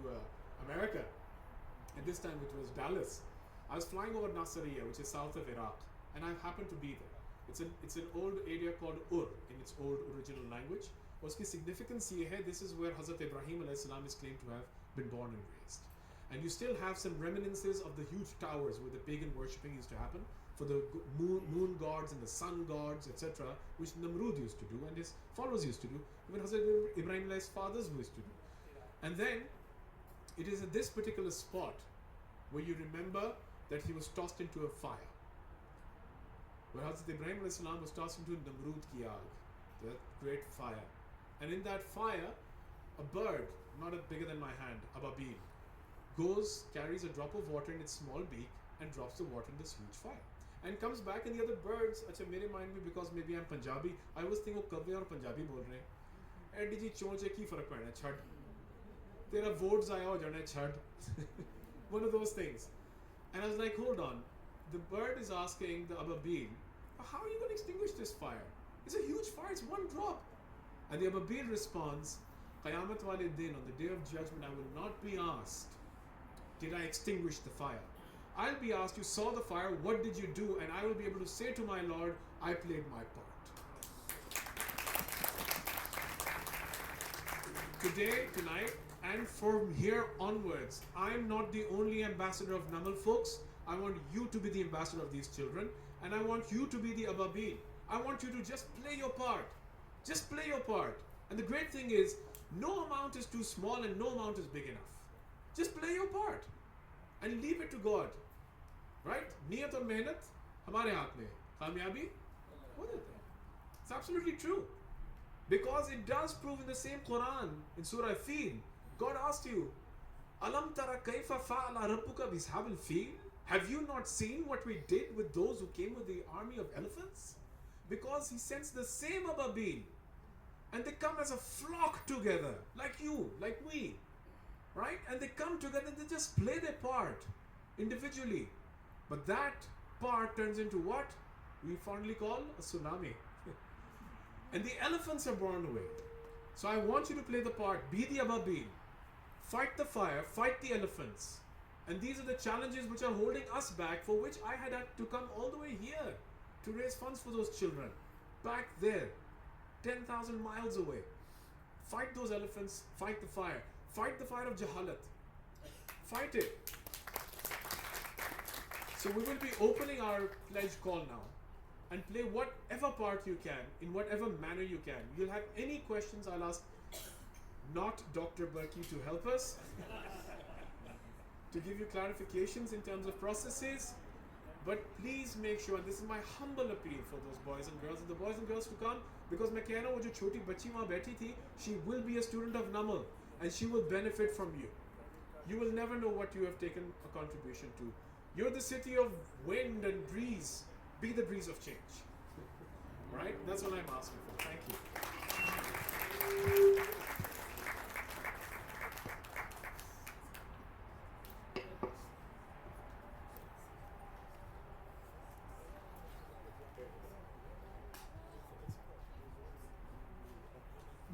America, and this time it was Dallas. I was flying over Nasiriyah, which is south of Iraq, and I happened to be there. It's an old area called Ur in its old original language. Uski significance ye hai, this is where Hazrat Ibrahim alayhi salam is claimed to have been born and raised. And you still have some reminiscences of the huge towers where the pagan worshipping used to happen for the moon gods and the sun gods, etc., which Namrud used to do and his followers used to do, even Hazrat Ibrahim alayhi's fathers used to do. And then it is at this particular spot where you remember that he was tossed into a fire. Where Hazrat Ibrahim alayhi salam was tossed into Namrud ki aag, the great fire. And in that fire, a bird, not bigger than my hand, ababil, goes, carries a drop of water in its small beak and drops the water in this huge fire. And comes back, and the other birds, acha mere mind me, because maybe I'm Punjabi, I always think of Kavya or Punjabi bol rahe hain. Eddi ji chonch hai, ki farak padna, chhad. Tera votes aaya ho jana, chhad. One of those things. And I was like, hold on. The bird is asking the ababil, how are you going to extinguish this fire? It's a huge fire, it's one drop. And the ababil responds, Qayamat wale din, on the day of judgment, I will not be asked, did I extinguish the fire? I'll be asked, you saw the fire, what did you do? And I will be able to say to my Lord, I played my part. Today, tonight, and from here onwards, I'm not the only ambassador of Namal, folks. I want you to be the ambassador of these children, and I want you to be the ababil. I want you to just play your part. Just play your part. And the great thing is, no amount is too small and no amount is big enough. Just play your part and leave it to God. Right? Niyat aur mehnat hamare haath mein. Kamyabi ho jata hai. It's absolutely true. Because it does prove in the same Quran, in Surah Fil, God asked you, Alam tara kaifa fa'ala rabbuka bishabil fil? Have you not seen what we did with those who came with the army of elephants? Because he sends the same ababil, and they come as a flock together, like you, like we, right? And they come together and they just play their part individually. But that part turns into what we fondly call a tsunami. And the elephants are born away. So I want you to play the part, be the ababil, fight the fire, fight the elephants. And these are the challenges which are holding us back, for which I had to come all the way here to raise funds for those children. Back there, 10,000 miles away. Fight those elephants, fight the fire. Fight the fire of Jahalat. Fight it. So we will be opening our pledge call now, and play whatever part you can, in whatever manner you can. You'll have any questions, I'll ask not Dr. Berkey to help us, to give you clarifications in terms of processes. But please make sure, and this is my humble appeal for those boys and girls, and the boys and girls to come, because मैं कह रहा हूँ वो जो छोटी बच्ची वहाँ बैठी थी, she will be a student of Namal, and she will benefit from you. You will never know what you have taken a contribution to. You're the city of wind and breeze. Be the breeze of change. Right? That's what I'm asking for. Thank you.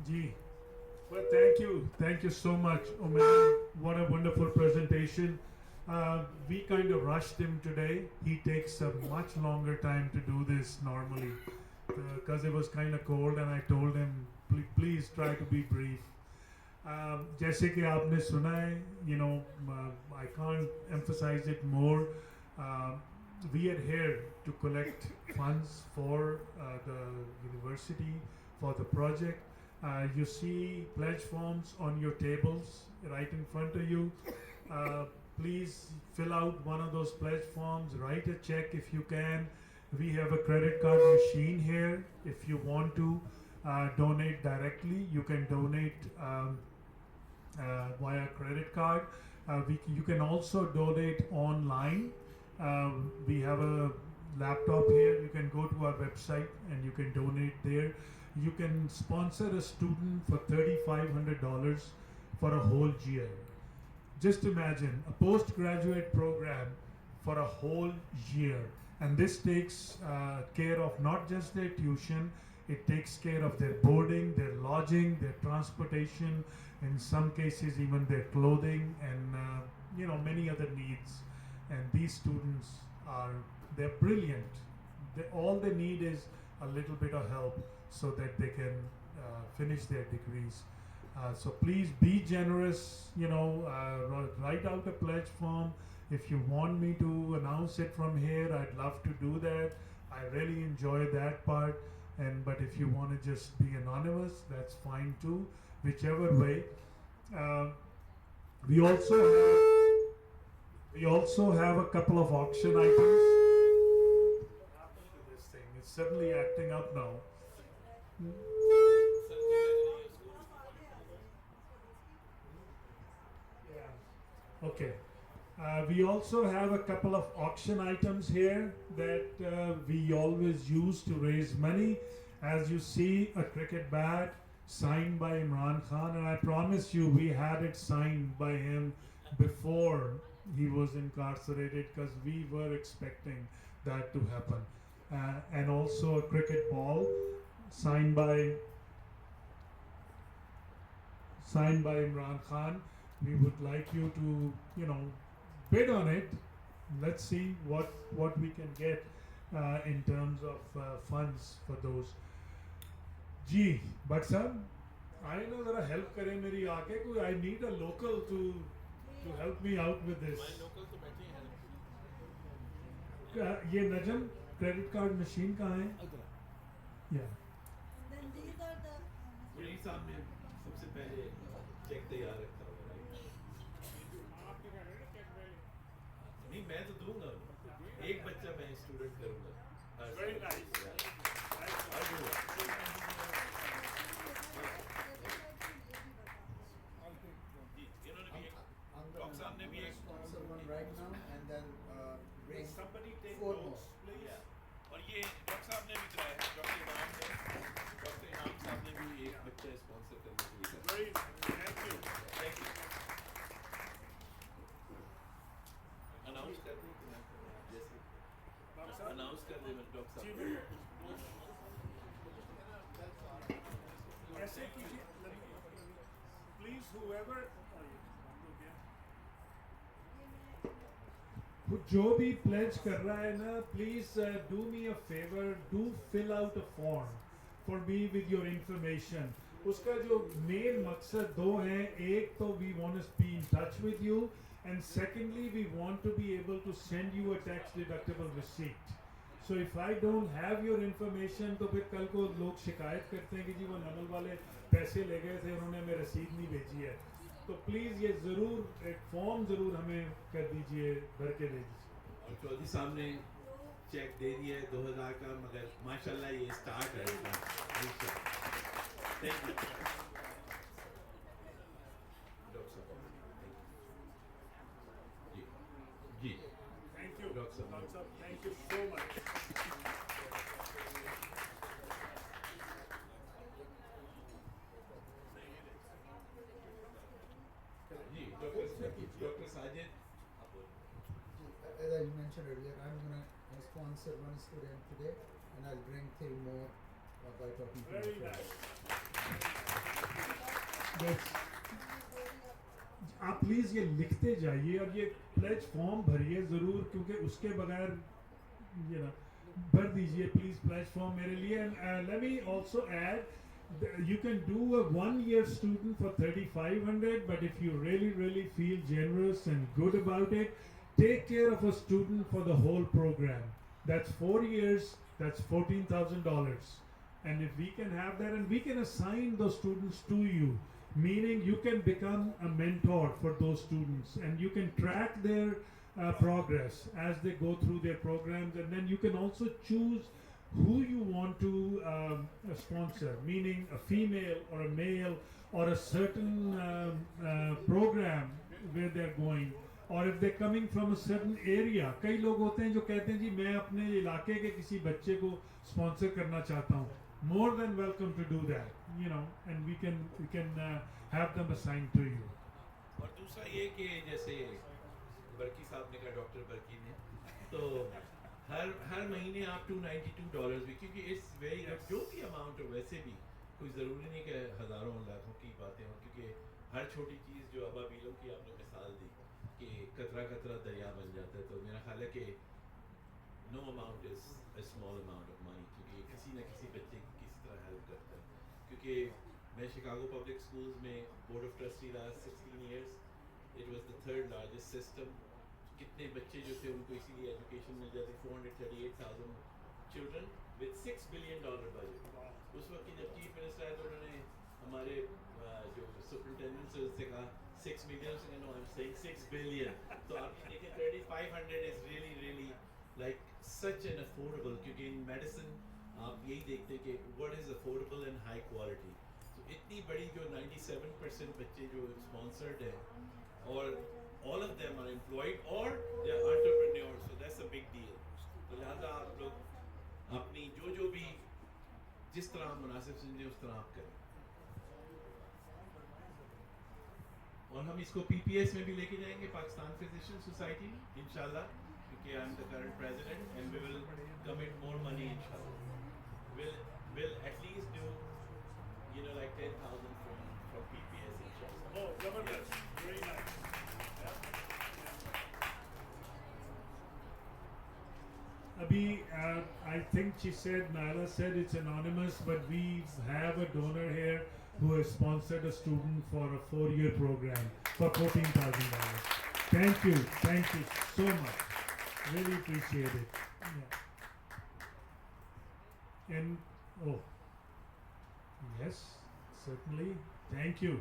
Gee, well, thank you so much, Omer. What a wonderful presentation. We kind of rushed him today. He takes a much longer time to do this normally because it was kind of cold, and I told him, please try to be brief. जैसे कि आपने सुना है, I can't emphasize it more. We are here to collect funds for the university, for the project. You see pledge forms on your tables right in front of you. Please fill out one of those pledge forms, write a check if you can. We have a credit card machine here. If you want to donate directly, you can donate via credit card. You can also donate online. We have a laptop here. You can go to our website and you can donate there. You can sponsor a student for $3,500 for a whole year. Just imagine a postgraduate program for a whole year. And this takes care of not just their tuition, it takes care of their boarding, their lodging, their transportation, in some cases even their clothing, and many other needs. And these students they're brilliant. All they need is a little bit of help so that they can finish their degrees. So please be generous, write out a pledge form. If you want me to announce it from here, I'd love to do that. I really enjoy that part. But if you want to just be anonymous, that's fine too. Whichever way. We also have a couple of auction items. What happened to this thing? It's suddenly acting up now. Yeah. Okay. We also have a couple of auction items here that we always use to raise money. As you see, a cricket bat signed by Imran Khan, and I promise you we had it signed by him before he was incarcerated because we were expecting that to happen. And also a cricket ball signed by Imran Khan. We would like you to, bid on it. Let's see what we can get in terms of funds for those. Ji, but sir, I know that help kare meri aake koi. I need a local to help me out with this. My local तो बैठे हैं. ये नजम credit card machine कहाँ है? Yeah. Then these are the यही सामने सबसे पहले चेक तैयार रखा होगा. नहीं मैं तो दूंगा. एक बच्चा मैं स्टूडेंट करूंगा. Very nice. I'll do it. Doctor साहब ने भी एक sponsor one right now and then bring Somebody take four notes, more. please. और ये डॉक्टर साहब ने भी कराया. डॉक्टर इनाम साहब ने भी एक बच्चा स्पॉन्सर करने के लिए करा. Very nice. Thank you. Thank you. Announce कर दें कि मैं जैसे अनाउंस कर दें डॉक्टर साहब. ऐसे कीजिए. Please, whoever. जो भी pledge कर रहा है ना, please do me a favor, do fill out a form for me with your information. उसका जो main मकसद दो हैं, एक तो we want to be in touch with you, and secondly we want to be able to send you a tax deductible receipt. So if I don't have your information, तो फिर कल को लोग शिकायत करते हैं कि जी वो नमल वाले पैसे ले गए थे, उन्होंने हमें रसीद नहीं भेजी है. तो प्लीज़ ये ज़रूर एक फॉर्म ज़रूर हमें कर दीजिए, भर के दे दीजिए. और चौधरी साहब ने चेक दे दिया है 2000 का, मगर माशाल्लाह ये स्टार्ट है. थैंक यू डॉक्टर साहब. जी जी thank Dr. Sajid, As I mentioned earlier, I'm gonna sponsor one student today, and I'll bring 3 more by talking to Very my nice. friends. That's, आप प्लीज़ ये लिखते जाइए और ये प्लेज फॉर्म भरिए ज़रूर, क्योंकि उसके बगैर you know भर दीजिए प्लीज़ प्लेज फॉर्म मेरे लिए. And let me also add, you can do a 1-year student for 3,500, but if you really feel generous and good about it, take care of a student for the whole program. That's 4 years, that's $14,000. And if we can have that, and we can assign those students to you, meaning you can become a mentor for those students, and you can track their progress as they go through their programs, and then you can also choose who you want to sponsor, meaning a female or a male or a certain program where they're going, or if they're coming from a certain area. कई लोग होते हैं जो कहते हैं जी मैं अपने इलाके के किसी बच्चे को स्पॉन्सर करना चाहता हूँ. More than welcome to do that, you know, and we can have them assigned to you. और दूसरा ये कि जैसे बर्की साहब ने कहा, डॉक्टर बर्की ने, तो हर महीने आप $292 भी, क्योंकि इट्स वेरी गुड, जो भी अमाउंट हो, वैसे भी कोई ज़रूरी नहीं कि हज़ारों लाखों की बातें हों, क्योंकि हर छोटी चीज़ जो अबाबीलों की आपने मिसाल दी कि कतरा कतरा दरिया बन जाता है, तो मेरा ख्याल है कि no amount is a small amount of money, क्योंकि किसी न किसी बच्चे की किसी तरह हेल्प करता है. क्योंकि मैं शिकागो पब्लिक स्कूल्स में बोर्ड ऑफ ट्रस्टी रहा 16 years. It was the 3rd largest system. कितने बच्चे जो थे उनको इसीलिए एजुकेशन मिल जाती. 438,000 children with $6 billion budget. उस वक्त की जब चीफ मिनिस्टर आए तो उन्होंने हमारे जो सुपरिटेंडेंट से उससे कहा 6 million, उसने कहा no I am saying 6 billion. तो आप ये देखें 3,500 is really like such an affordable, क्योंकि in medicine आप यही देखते हैं कि what is affordable and high quality. तो इतनी बड़ी जो 97% बच्चे जो sponsored हैं और all of them are employed or they are entrepreneurs, so that's a big deal. तो लिहाजा आप लोग अपनी जो भी जिस तरह आप मुनासिब समझें उस तरह आप करें. और हम इसको PPS में भी लेके जाएंगे, पाकिस्तान फिजिशियन सोसाइटी में इंशाल्लाह, क्योंकि I am the current president and we will commit more money inshallah. We'll at least do like 10,000 from PPS inshallah. Oh, Zabardast. Very nice. Abhi, I think she said, Naila said it's anonymous, but we have a donor here who has sponsored a student for a 4-year program for $14,000. Thank you so much. Really appreciate it. Yeah. And yes, certainly. Thank you.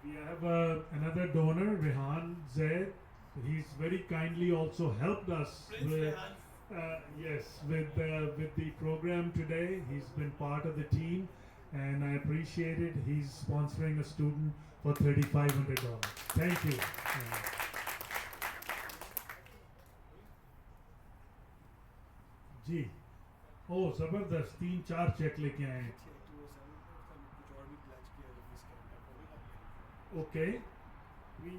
We have another donor, Rehan Zaid. He's very kindly also helped us with the program today. He's been part of the team, and I appreciate it. He's sponsoring a student for $3,500. Thank you. जी, जबरदस्त 3-4 check लेके आए हैं. Okay,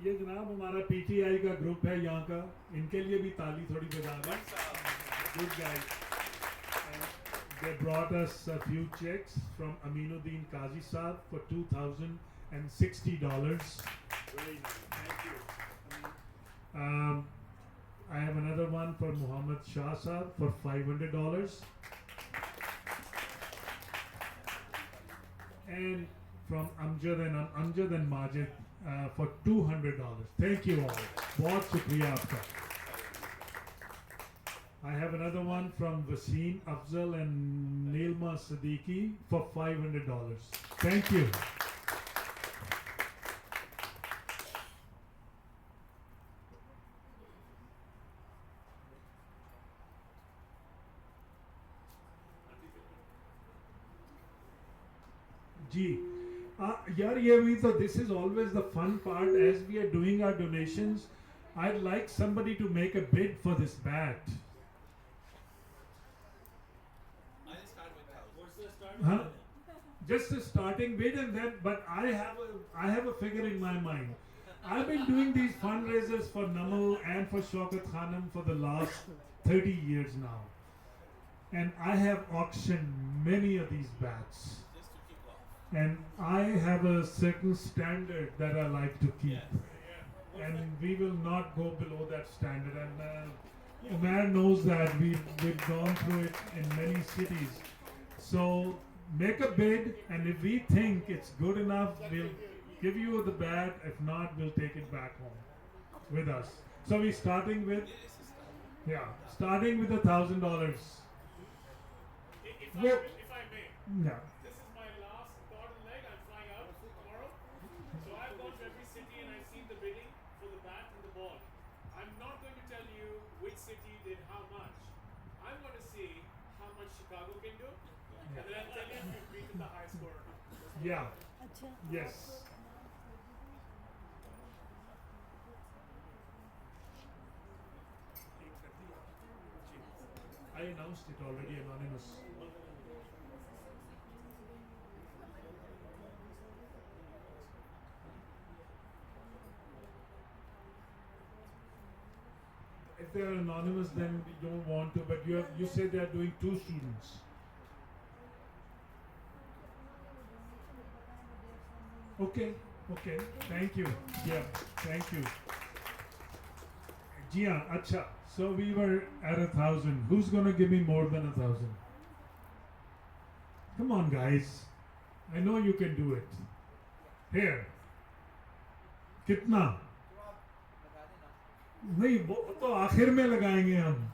ये जनाब हमारा PTI का group है यहाँ का, इनके लिए भी ताली थोड़ी बजा दें. Good guys. They brought us a few checks from Aminuddin Qazi Saab for $2,060. Very nice. Thank you. I have another one for Muhammad Shah Saab for $500. And from Amjad and Majid for $200. Thank you all. बहुत शुक्रिया आपका. I have another one from Wasim Afzal and Nilma Siddiqui for $500. Thank you. जी, यार ये भी तो this is always the fun part as we are doing our donations. I'd like somebody to make a bid for this bat. I'll start with 1,000. What's the start? Huh? Just a starting bid, and then but I have a figure in my mind. I've been doing these fundraisers for Namal and for Shaukat Khanum for the last 30 years now. And I have auctioned many of these bats. And I have a certain standard that I like to keep. And we will not go below that standard. And Umar knows that we've gone through it in many cities. So make a bid, and if we think it's good enough, we'll give you the bat. If not, we'll take it back home with us. So we're starting with starting with $1,000. If Well- I may, Yeah. this is my last bottom leg. I'm flying out tomorrow. So I've gone to every city and I've seen the bidding for the bat and the ball. I'm not going to tell you which city did how much. I'm going to see how much Chicago can do. And then I'll tell you if you've beaten the high score or not. Yeah. Yes. I announced it already, anonymous. If they're anonymous, then we don't want to. But you said they are doing 2 students. Okay. Thank you. Yeah. Thank you. Jia, acha. So we were at 1,000. Who's gonna give me more than 1,000? Come on, guys. I know you can do it. Here. कितना? नहीं वो तो आखिर में लगाएंगे हम.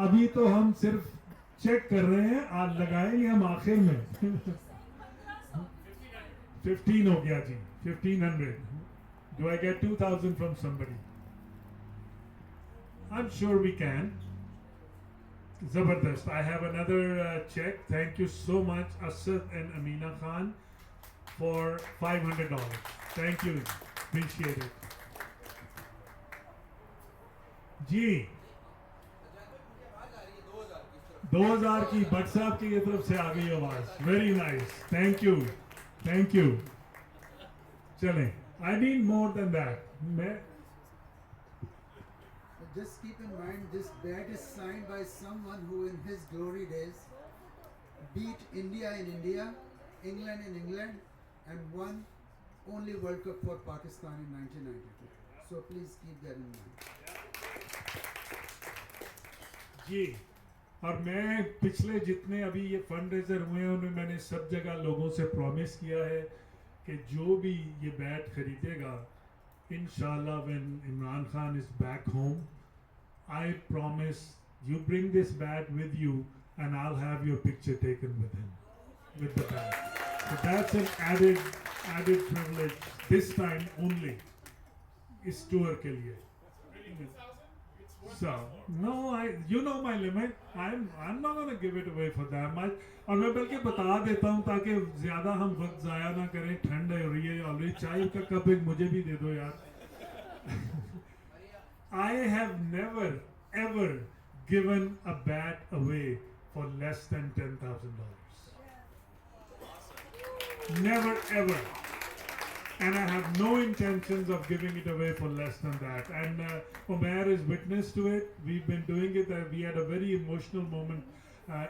अभी तो हम सिर्फ चेक कर रहे हैं. आज लगाएंगे हम आखिर में. 15 हो गया जी. 1,500. Do I get 2,000 from somebody? I'm sure we can. Zabardast. I have another check. Thank you so much, Asad and Amina Khan, for $500. Thank you. Appreciate it. जी 2000 की भट्ट साहब की तरफ से आ गई आवाज. Very nice. Thank you. चलें. I need more than that. मैं Just keep in mind, this bat is signed by someone who in his glory days beat India in India, England in England, and won only World Cup for Pakistan in 1992. So please keep that in mind. जी और मैं पिछले जितने अभी ये fund raiser हुए हैं उनमें मैंने सब जगह लोगों से प्रॉमिस किया है कि जो भी ये बैट खरीदेगा इंशाल्लाह when Imran Khan is back home I promise you bring this bat with you and I'll have your picture taken with him with the bat. So that's an added privilege this time only इस tour के लिए. So no, you know my limit. I'm not gonna give it away for that much. और मैं बल्कि बता देता हूँ ताकि ज़्यादा हम वक्त ज़ाया ना करें. ठंड हो रही है ऑलरेडी. चाय का कप एक मुझे भी दे दो यार. I have never ever given a bat away for less than $10,000. Never ever. And I have no intentions of giving it away for less than that. And Omer is witness to it. We've been doing it. We had a very emotional moment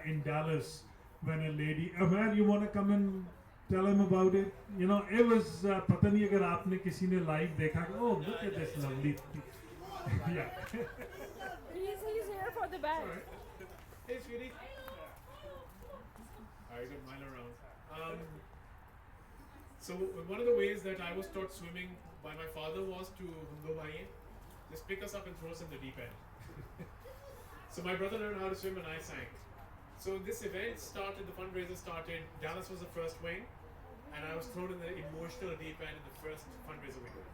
in Dallas when a lady. Omer, you want to come and tell him about it? You know, it was. पता नहीं अगर आपने किसी ने live देखा. Oh, look at this lovely. Yeah. He's here for the bag. Hey, sweetie. I got mine around. So one of the ways that I was taught swimming by my father was to just pick us up and throw us in the deep end. So my brother learned how to swim and I sank. So this event started, the fundraiser started, Dallas was the first wing, and I was thrown in the emotional deep end in the first fundraiser we did.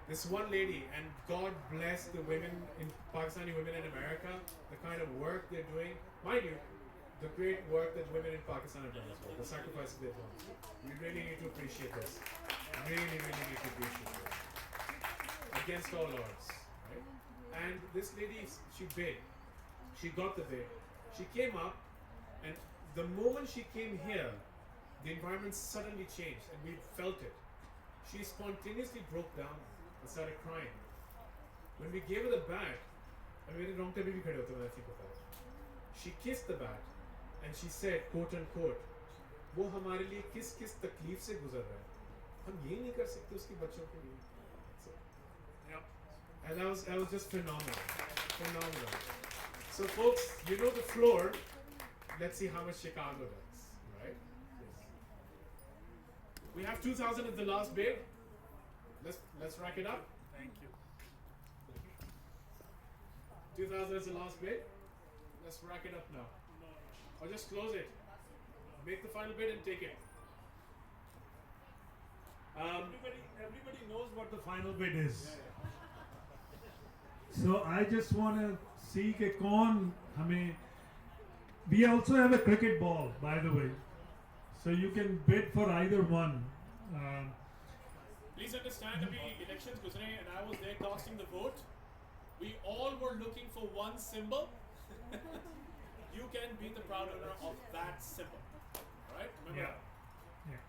This one lady, and God bless the women in Pakistani women in America, the kind of work they're doing. Mind you, the great work that women in Pakistan have done as well, the sacrifices they've done. We really need to appreciate this. Really need to appreciate this. Against all odds, right? And this lady, she bid. She got the bid. She came up, and the moment she came here, the environment suddenly changed, and we felt it. She spontaneously broke down and started crying. When we gave her the bat, and मेरे रोंगटे भी खड़े होते हैं ऐसे ही पता है. She kissed the bat, and she said, quote unquote, वो हमारे लिए किस किस तकलीफ से गुजर रहा है, हम ये नहीं कर सकते उसके बच्चों के लिए. So, yeah. And that was just phenomenal. So folks, you know the floor. Let's see how much Chicago does, right? Yes. We have 2,000 at the last bid. Let's rack it up. Thank you. 2,000 is the last bid. Let's rack it up now. Or just close it. Make the final bid and take it. Everybody knows what the final bid is. So I just want to see कि कौन हमें. We also have a cricket ball, by the way, so you can bid for either one. Please understand, अभी elections गुजरे and I was there casting the vote. We all were looking for one symbol. You can be the proud owner of that symbol. Right? Remember? Yeah.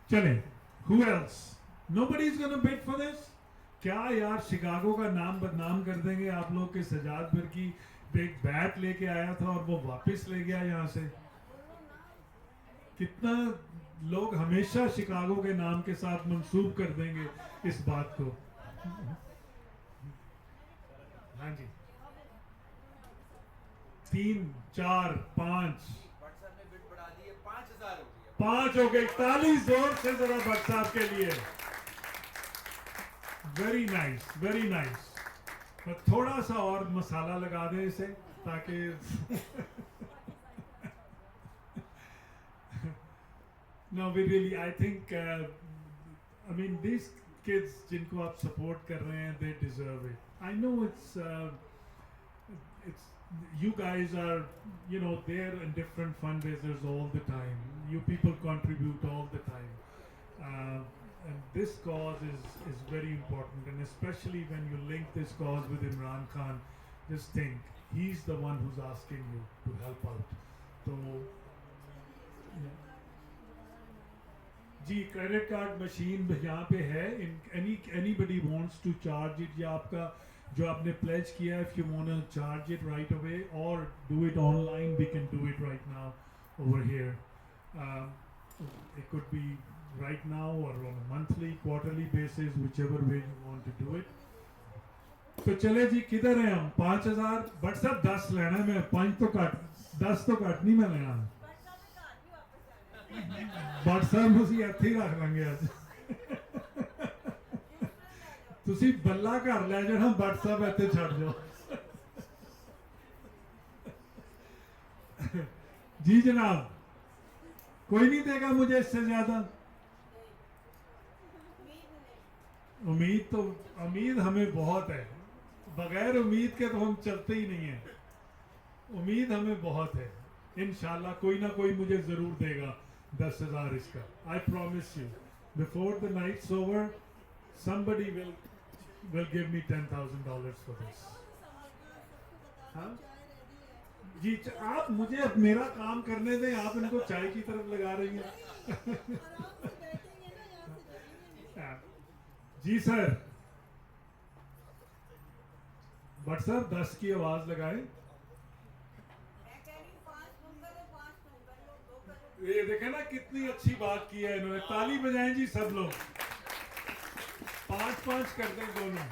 चले. Who else? Nobody's gonna bid for this. क्या यार Chicago का नाम बदनाम कर देंगे आप लोग के सजाद बर्की एक बैट लेके आया था और वो वापस ले गया यहाँ से. कितना लोग हमेशा शिकागो के नाम के साथ मंसूब कर देंगे इस बात को. हाँ जी. 3, 4, 5. व्हाट्सएप में बिड बढ़ा दिए 5,000 हो गया. 5 हो गए. 41 जोर से जरा भट्ट साहब के लिए. Very nice, very nice. थोड़ा सा और मसाला लगा दें इसे ताकि no, we really, I think, I mean, these kids जिनको आप support कर रहे हैं, they deserve it. I know it's you guys are, you know, there in different fundraisers all the time. You people contribute all the time. And this cause is very important, and especially when you link this cause with Imran Khan, just think he's the one who's asking you to help out. So, ji credit card machine यहाँ पे है. Anybody wants to charge it, या आपका जो आपने pledge किया है, if you wanna charge it right away or do it online, we can do it right now over here. It could be right now or on a monthly, quarterly basis, whichever way you want to do it. तो चले जी, किधर हैं हम? 5,000. But सब 10 लेना है. मैं 5 तो काट, 10 तो काट नहीं मैं लेना. बट सब ਅਸੀਂ ਇੱਥੇ ਹੀ ਰੱਖ ਲਾਂਗੇ ਅੱਜ. ਤੁਸੀਂ ਬੱਲਾ ਘਰ ਲੈ ਜਾਣਾ, ਬਟ ਸਭ ਇੱਥੇ ਛੱਡ ਜਾਓ. जी जनाब, कोई नहीं देगा मुझे इससे ज्यादा. उम्मीद हमें बहुत है. बगैर उम्मीद के तो हम चलते ही नहीं हैं. उम्मीद हमें बहुत है. इंशाल्लाह कोई ना कोई मुझे जरूर देगा 10,000 इसका. I promise you, before the night's over, somebody will give me $10,000 for this. हाँ? जी आप मुझे अब मेरा काम करने दें. आप इनको चाय की तरफ लगा रही हैं. जी सर. बट सर 10 की आवाज लगाए. ये देखे ना कितनी अच्छी बात की है इन्होंने. ताली बजाएं जी सब लोग. 5-5 कर दें दोनों.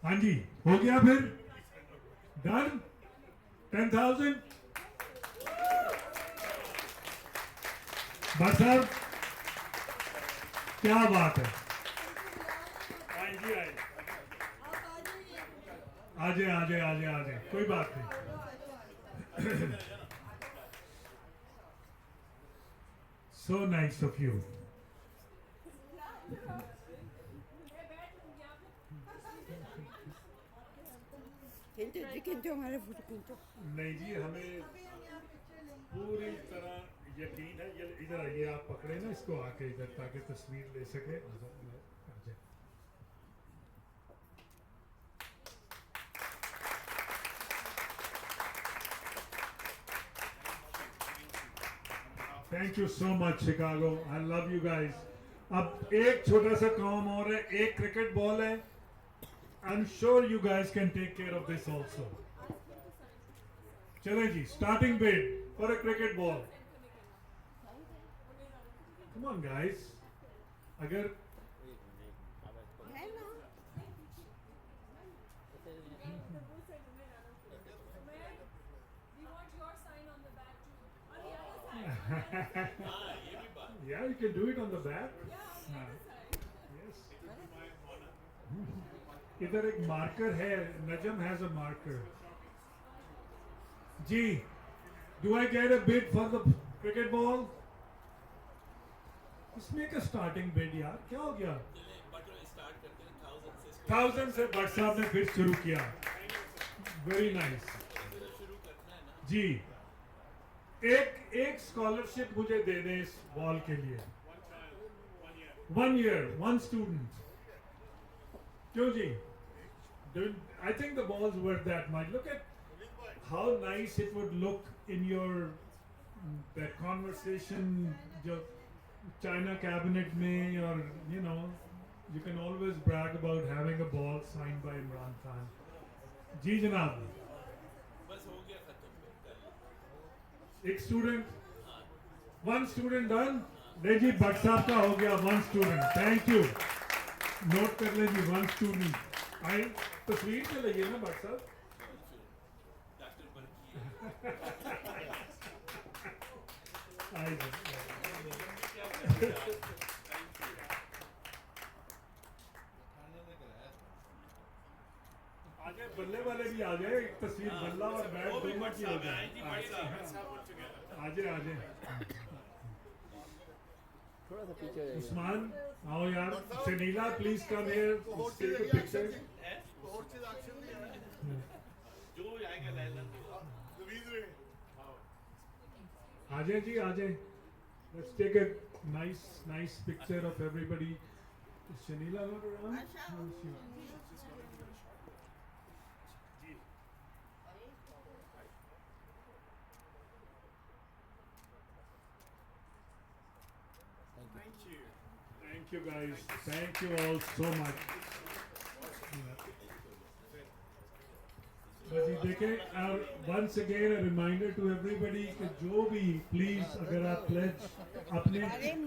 हाँ जी, हो गया फिर. डन. 10,000. बस साहब क्या बात है. आए जी आए. आ जाए. कोई बात नहीं. So nice of you. हमारे फोटो खींचो. नहीं जी, हमें पूरी तरह यकीन है. ये इधर आइए, आप पकड़े ना इसको आके इधर ताकि तस्वीर ले सके. Thank you so much, Chicago. I love you guys. अब एक छोटा सा काम और है, एक क्रिकेट बॉल है. I'm sure you guys can take care of this also. चलें जी, starting bid for a cricket ball. Come on, guys. अगर We want your sign on the back too. On the other side. yeah, you can do it on the back. Yeah, on the other side. Yes. इधर एक marker है. Najam has a marker. Ji, do I get a bid for the cricket ball? Let's make a starting bid यार. क्या हो गया? Thousand से भट्ट साहब ने फिर शुरू किया. Very nice. जी, एक स्कॉलरशिप मुझे दे दें इस बॉल के लिए. 1 year, 1 student. क्यों जी? I think the ball's worth that much. Look at how nice it would look in your that conversation, जो China cabinet में, or you know, you can always brag about having a ball signed by Imran Khan. जी जनाब. एक student, 1 student done. ले जी, भट्ट साहब का हो गया 1 student. Thank you. Note कर ले जी, 1 student. आई तस्वीर से लगी ना भट्ट साहब. आई जी. आगे बल्ले वाले भी आ जाए. एक तस्वीर बल्ला और बैट दोनों की हो जाए. Let's have one together. आजे आजे. उस्मान आओ यार. Sanila please come here. Take a picture. जो आएगा लैला आजे जी आजे. Let's take a nice picture of everybody. Is Shanila not around? No, she. Thank you guys. Thank you all so much. बस ये देखें. Once again a reminder to everybody कि जो भी please अगर आप pledge अपने,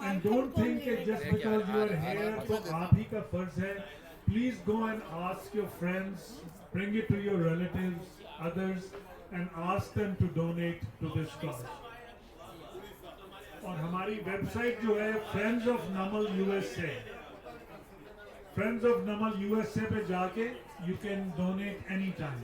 and don't think that just because you are here तो आप ही का फर्ज है. Please go and ask your friends, bring it to your relatives, others, and ask them to donate to this cause. और हमारी वेबसाइट जो है Friends of Namal USA, Friends of Namal USA पे जाके you can donate anytime.